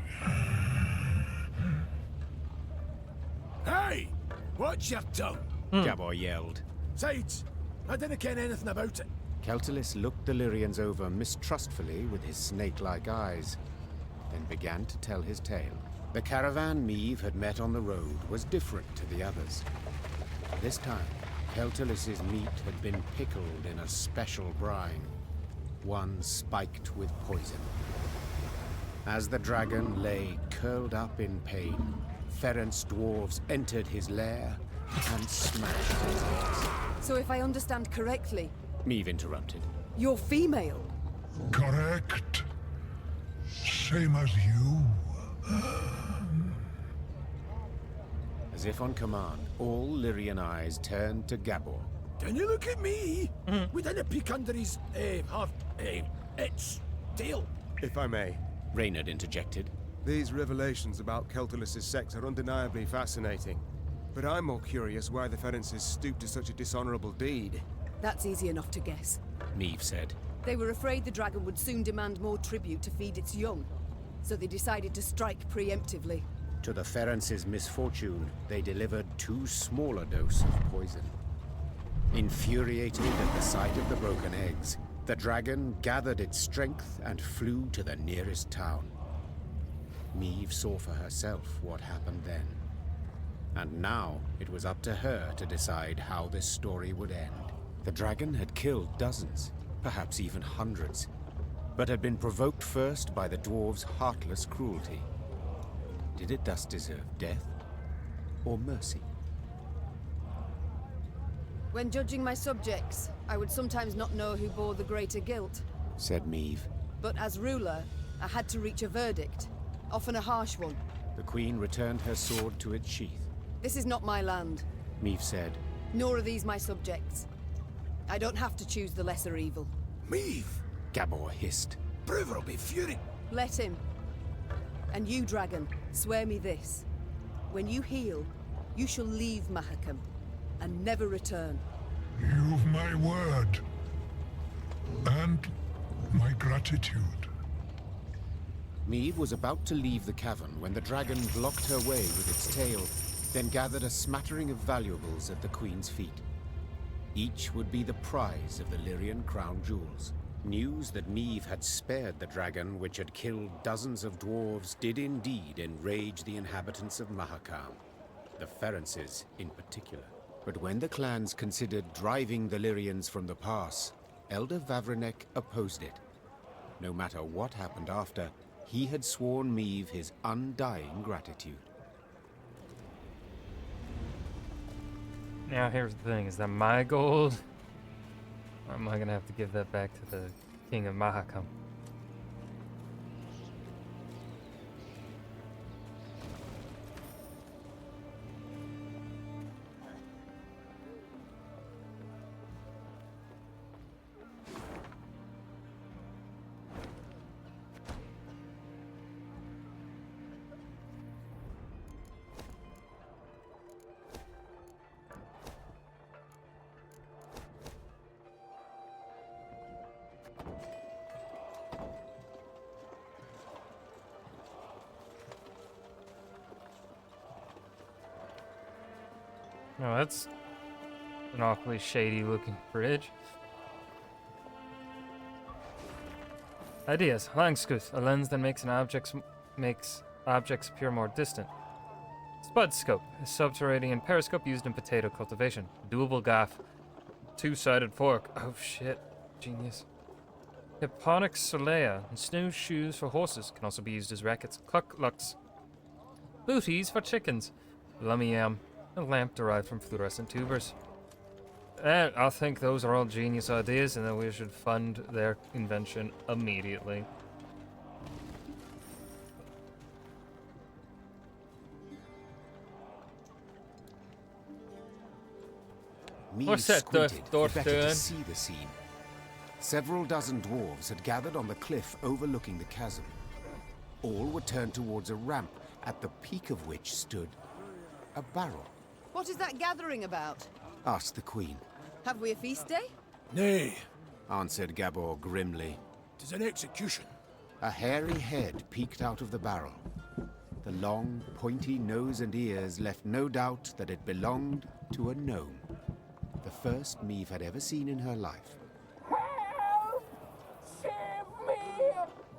Hey! Watch your tongue! Gabor yelled. Sides, I didn't ken anything about it. Keltalis looked the Lyrians over mistrustfully with his snake-like eyes, then began to tell his tale. The caravan Meve had met on the road was different to the others. This time, Keltalis's meat had been pickled in a special brine, one spiked with poison. As the dragon lay curled up in pain, Ferenc dwarves entered his lair and smashed his legs. So if I understand correctly, Meve interrupted. you're female? Correct. Same as you. As if on command, all Lyrian eyes turned to Gabor. Can you look at me? We didn't peek under his, its tail. If I may, Reynard interjected. These revelations about Keltalis's sex are undeniably fascinating. But I'm more curious why the Ferences stooped to such a dishonorable deed. That's easy enough to guess. Meve said. They were afraid the dragon would soon demand more tribute to feed its young, so they decided to strike preemptively. To the Ferences' misfortune, they delivered too small a dose of poison. Infuriated at the sight of the broken eggs, the dragon gathered its strength and flew to the nearest town. Meve saw for herself what happened then. And now it was up to her to decide how this story would end. The dragon had killed dozens, perhaps even hundreds, but had been provoked first by the dwarves' heartless cruelty. Did it thus deserve death or mercy? When judging my subjects, I would sometimes not know who bore the greater guilt. Said Meve. But as ruler, I had to reach a verdict, often a harsh one. The Queen returned her sword to its sheath. This is not my land. Meve said. Nor are these my subjects. I don't have to choose the lesser evil. Meve! Gabor hissed. Brewer will be furious. Let him. And you, dragon, swear me this. When you heal, you shall leave Mahakam and never return. You've my word. And my gratitude. Meve was about to leave the cavern when the dragon blocked her way with its tail, then gathered a smattering of valuables at the Queen's feet. Each would be the prize of the Lyrian crown jewels. News that Meve had spared the dragon, which had killed dozens of dwarves, did indeed enrage the inhabitants of Mahakam, the Ferences in particular. But when the clans considered driving the Lyrians from the pass, Elder Vavrenek opposed it. No matter what happened after, he had sworn Meve his undying gratitude. Now here's the thing, is that my gold? Or am I gonna have to give that back to the King of Mahakam? No, that's an awfully shady looking bridge. Ideas. Langskuth, a lens that makes objects appear more distant. Spud scope, a subterranean periscope used in potato cultivation. Doable gaff. Two-sided fork. Oh shit. Genius. Hipponic solea, and snowshoes for horses, can also be used as rackets. Cluck lux. Booties for chickens. Lumiam. A lamp derived from fluorescent tubers. And I think those are all genius ideas and that we should fund their invention immediately. Meve squinted, better to see the scene. Several dozen dwarves had gathered on the cliff overlooking the chasm. All were turned towards a ramp, at the peak of which stood a barrel. What is that gathering about? Asked the Queen. Have we a feast day? Nay, answered Gabor grimly. 'Tis an execution. A hairy head peeked out of the barrel. The long, pointy nose and ears left no doubt that it belonged to a gnome. The first Meve had ever seen in her life. Help! Save me!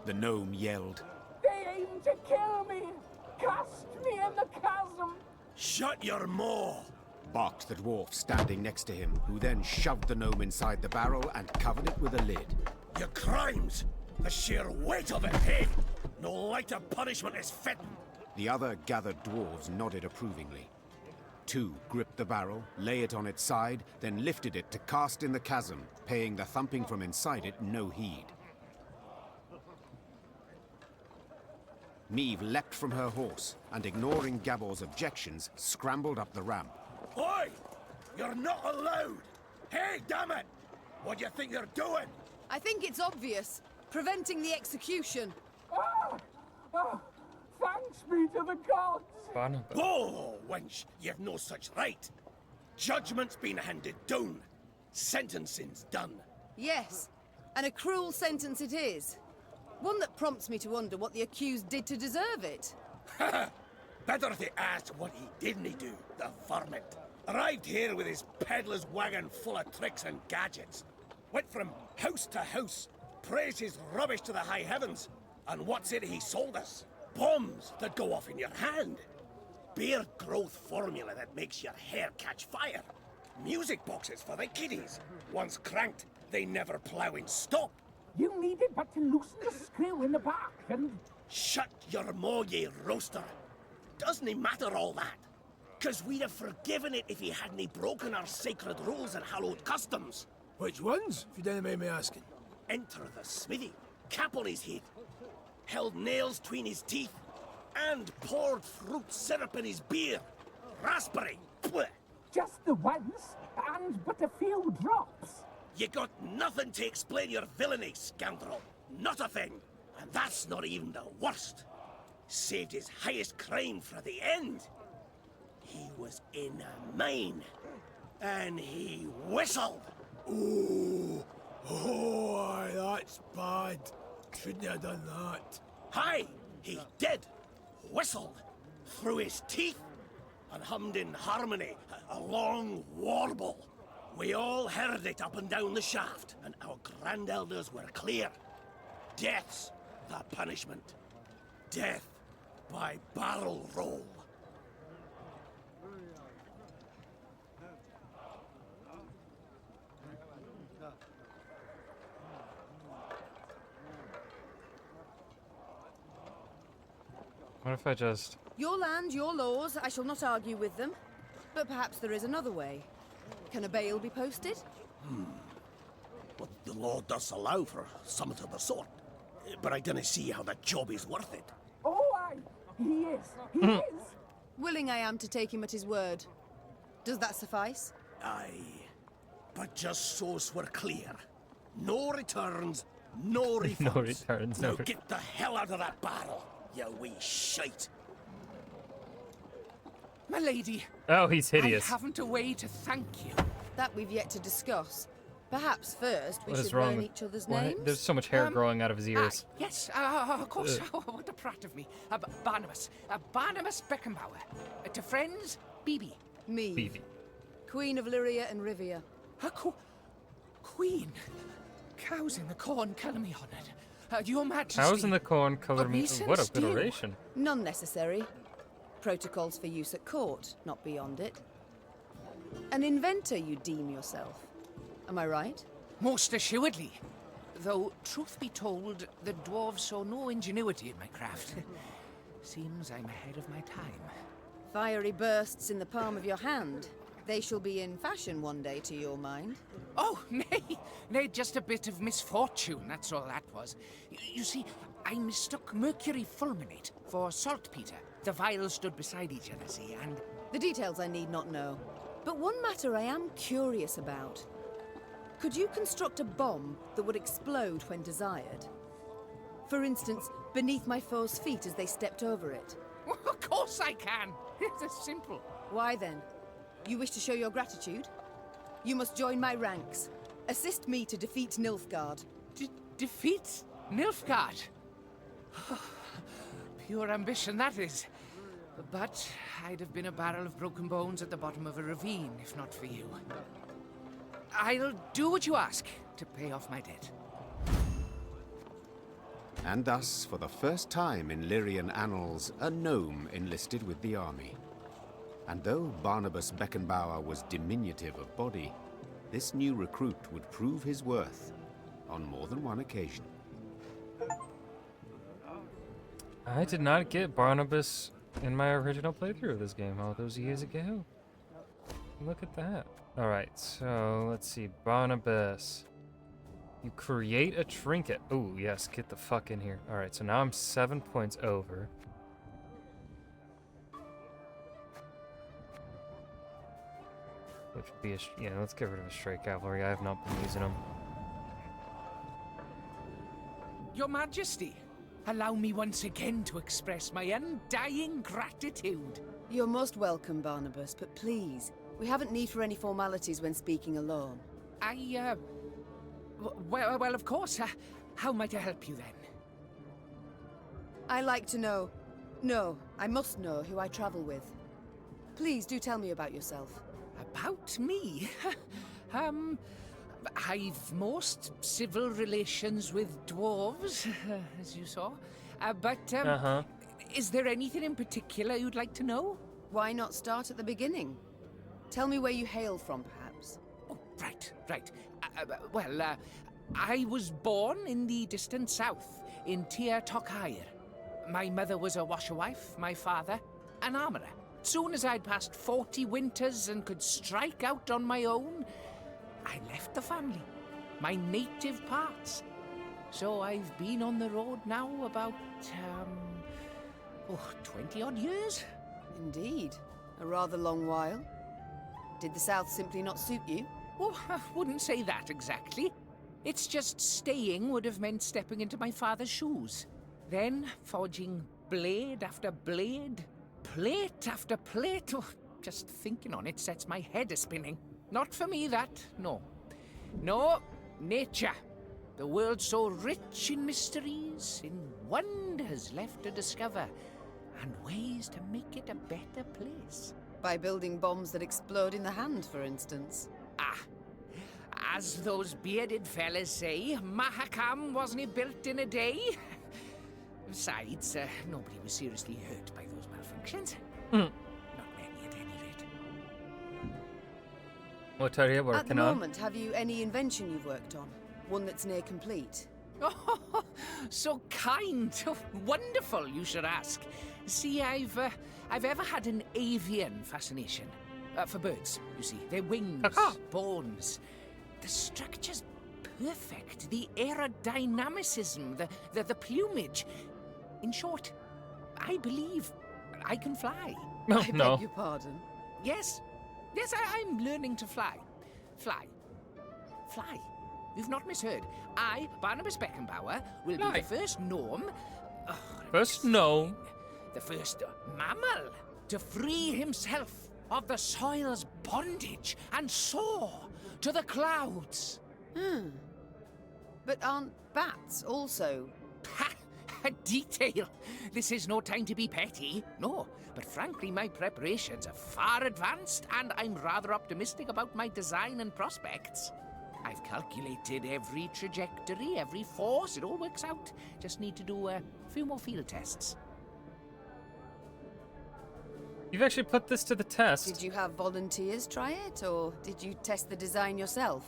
The gnome yelled. They aim to kill me! Cast me in the chasm! Shut your maw! Barked the dwarf standing next to him, who then shoved the gnome inside the barrel and covered it with a lid. Your crimes! The sheer weight of it, hey! No lighter punishment is fit! The other gathered dwarves nodded approvingly. Two gripped the barrel, lay it on its side, then lifted it to cast in the chasm, paying the thumping from inside it no heed. Meve leapt from her horse, and ignoring Gabor's objections, scrambled up the ramp. Oi! You're not allowed! Hey, damn it! What do you think you're doing? I think it's obvious. Preventing the execution. Thanks be to the gods! Oh, wench, you've no such right. Judgment's been handed down. Sentencing's done. Yes, and a cruel sentence it is. One that prompts me to wonder what the accused did to deserve it. Better to ask what he didn't do, the varmint. Arrived here with his peddler's wagon full of tricks and gadgets. Went from house to house, praised his rubbish to the high heavens. And what's it he sold us? Bombs that go off in your hand. Beer growth formula that makes your hair catch fire. Music boxes for the kiddies. Once cranked, they never plough in stop. You needed but to loosen the screw in the back and... Shut your maw, ye roaster. Doesn't it matter all that? 'Cause we'd have forgiven it if he hadn't broken our sacred rules and hallowed customs. Which ones, if you don't mind me asking? Enter the smithy, cap on his head, held nails between his teeth, and poured fruit syrup in his beer. Raspberry. Blech. Just the once, and but a few drops. You got nothing to explain your villainy, scoundrel. Not a thing. And that's not even the worst. Saved his highest crime for the end. He was in a mine, and he whistled. Ooh. Oh, aye, that's bad. Shouldn't have done that. Aye, he did. Whistled. Through his teeth. And hummed in harmony, a long warble. We all heard it up and down the shaft, and our grand elders were clear. Death's the punishment. Death by barrel roll. What if I just... Your land, your laws, I shall not argue with them. But perhaps there is another way. Can a bail be posted? But the law does allow for something of the sort. But I don't see how that job is worth it. Oh, aye, he is. He is. Willing I am to take him at his word. Does that suffice? Aye. But just so's we're clear. No returns, no refunds. No returns, no Now get the hell out of that barrel, you wee shite. My lady. Oh, he's hideous. I haven't a way to thank you. That we've yet to discuss. Perhaps first we What is should wrong learn with- each other's What? names. There's so much hair growing out of his ears. Yes, of course. Oh, what a prat of me. Barnabas. Barnabas Beckenbauer. To friends, Bibi. Me. Bibi. Queen of Lyria and Rivia. Queen? Cows in the corn, colour me honoured. Your Majesty. Cows in the corn color me... Obeisance What a good due. oration. None necessary. Protocols for use at court, not beyond it. An inventor you deem yourself. Am I right? Most assuredly. Though, truth be told, the dwarves saw no ingenuity in my craft. Seems I'm ahead of my time. Fiery bursts in the palm of your hand. They shall be in fashion one day, to your mind. Oh, nay, just a bit of misfortune, that's all that was. You see, I mistook mercury fulminate for saltpeter. The vials stood beside each other, see, and... The details I need not know. But one matter I am curious about. Could you construct a bomb that would explode when desired? For instance, beneath my foe's feet as they stepped over it. Of course I can. It's simple. Why then? You wish to show your gratitude? You must join my ranks. Assist me to defeat Nilfgaard. Defeat Nilfgaard? Pure ambition, that is. But I'd have been a barrel of broken bones at the bottom of a ravine, if not for you. I'll do what you ask to pay off my debt. And thus, for the first time in Lyrian annals, a gnome enlisted with the army. And though Barnabas Beckenbauer was diminutive of body, this new recruit would prove his worth on more than one occasion. I did not get Barnabas in my original playthrough of this game all those years ago. Look at that. Alright, so let's see. Barnabas. You create a trinket. Oh, yes, get the fuck in here. Alright, so now I'm 7 points over. Which would be a... Yeah, let's get rid of a straight cavalry. I have not been using them. Your Majesty, allow me once again to express my undying gratitude. You're most welcome, Barnabas, but please, we haven't need for any formalities when speaking alone. Well, of course. How might I help you then? I like to know. No, I must know who I travel with. Please do tell me about yourself. About me? I've most civil relations with dwarves, as you saw. Is there anything in particular you'd like to know? Why not start at the beginning? Tell me where you hail from, perhaps. Oh, right. I was born in the distant south, in Tir Tokhair. My mother was a washerwife, my father, an armourer. Soon as I'd passed 40 winters and could strike out on my own, I left the family, my native parts. So I've been on the road now about, 20-odd years. Indeed. A rather long while. Did the South simply not suit you? Oh, I wouldn't say that exactly. It's just staying would have meant stepping into my father's shoes. Then forging blade after blade, plate after plate. Oh, just thinking on it sets my head a-spinning. Not for me, that, no. No, nature. The world so rich in mysteries, in wonders left to discover, and ways to make it a better place. By building bombs that explode in the hand, for instance. Ah, as those bearded fellas say, Mahakam wasn't built in a day. Besides, nobody was seriously hurt by those malfunctions. Not many, at any rate. What are you working on? At the moment, have you any invention you've worked on? One that's near complete? Oh, so kind. Oh, wonderful, you should ask. See, I've ever had an avian fascination. For birds, you see. Their wings, bones. The structure's perfect. The aerodynamicism, the plumage. In short, I believe I can fly. Oh, I beg your pardon? Yes. Yes, I'm learning to fly. Fly. Fly. You've not misheard. I, Barnabas Beckenbauer, will be the first gnome... First gnome? The first mammal to free himself of the soil's bondage and soar to the clouds. But aren't bats also? Ha! A detail. This is no time to be petty. No, but frankly, my preparations are far advanced, and I'm rather optimistic about my design and prospects. I've calculated every trajectory, every force. It all works out. Just need to do a few more field tests. You've actually put this to the test. Did you have volunteers try it, or did you test the design yourself?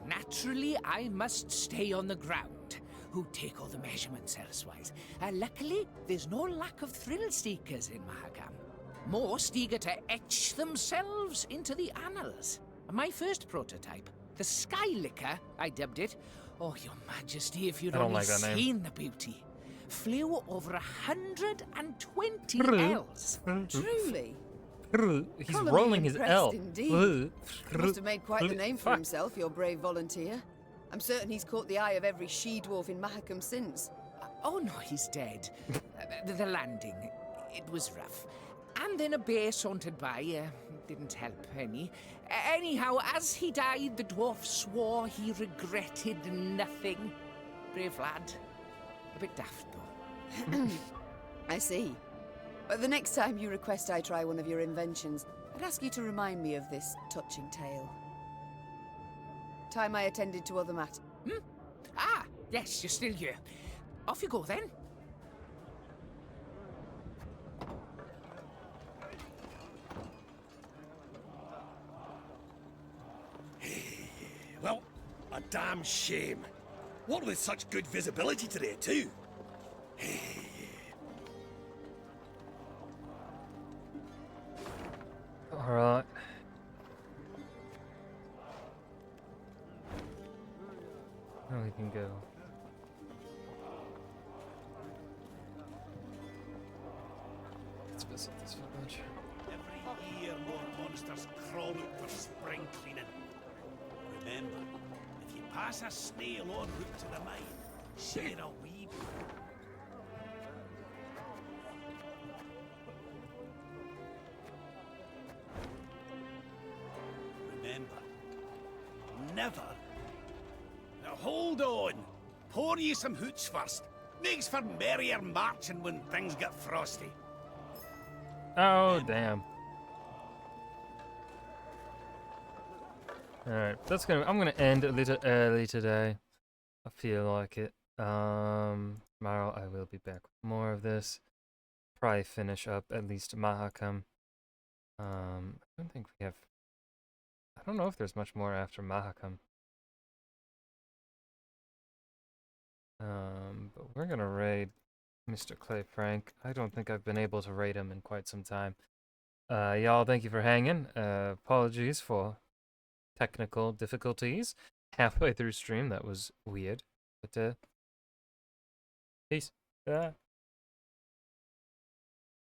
Naturally, I must stay on the ground. Who take all the measurements elsewise. Luckily, there's no lack of thrill seekers in Mahakam. Most eager to etch themselves into the annals. My first prototype, the Skylicker, I dubbed it. Oh, Your Majesty, if you'd only seen the beauty. Flew over 120 Ls. Truly? He's rolling his L. Indeed. Must have made quite the name for himself, your brave volunteer. I'm certain he's caught the eye of every she-dwarf in Mahakam since. Oh no, he's dead. The landing, it was rough. And then a bear sauntered by, didn't help any. Anyhow, as he died, the dwarf swore he regretted nothing. Brave lad. A bit daft, though. I see. But the next time you request I try one of your inventions, I'd ask you to remind me of this touching tale. Time I attended to other matters. Ah, yes, you're still here. Off you go, then. Well, a damn shame. What with such good visibility today, too. Alright. Now we can go. Let's visit this village. Every year more monsters crawl out for spring cleaning. Remember, if you pass a snail en route to the mine, share a wee bit. Remember, never. Now hold on. Pour you some hooch first. Makes for merrier marching when things get frosty. Oh, damn. Alright, I'm gonna end a little early today. I feel like it. Tomorrow I will be back with more of this. Probably finish up at least Mahakam. I don't think we have... I don't know if there's much more after Mahakam. But we're gonna raid Mr. Clay Frank. I don't think I've been able to raid him in quite some time. Y'all, thank you for hanging. Apologies for technical difficulties halfway through stream. That was weird. But, peace.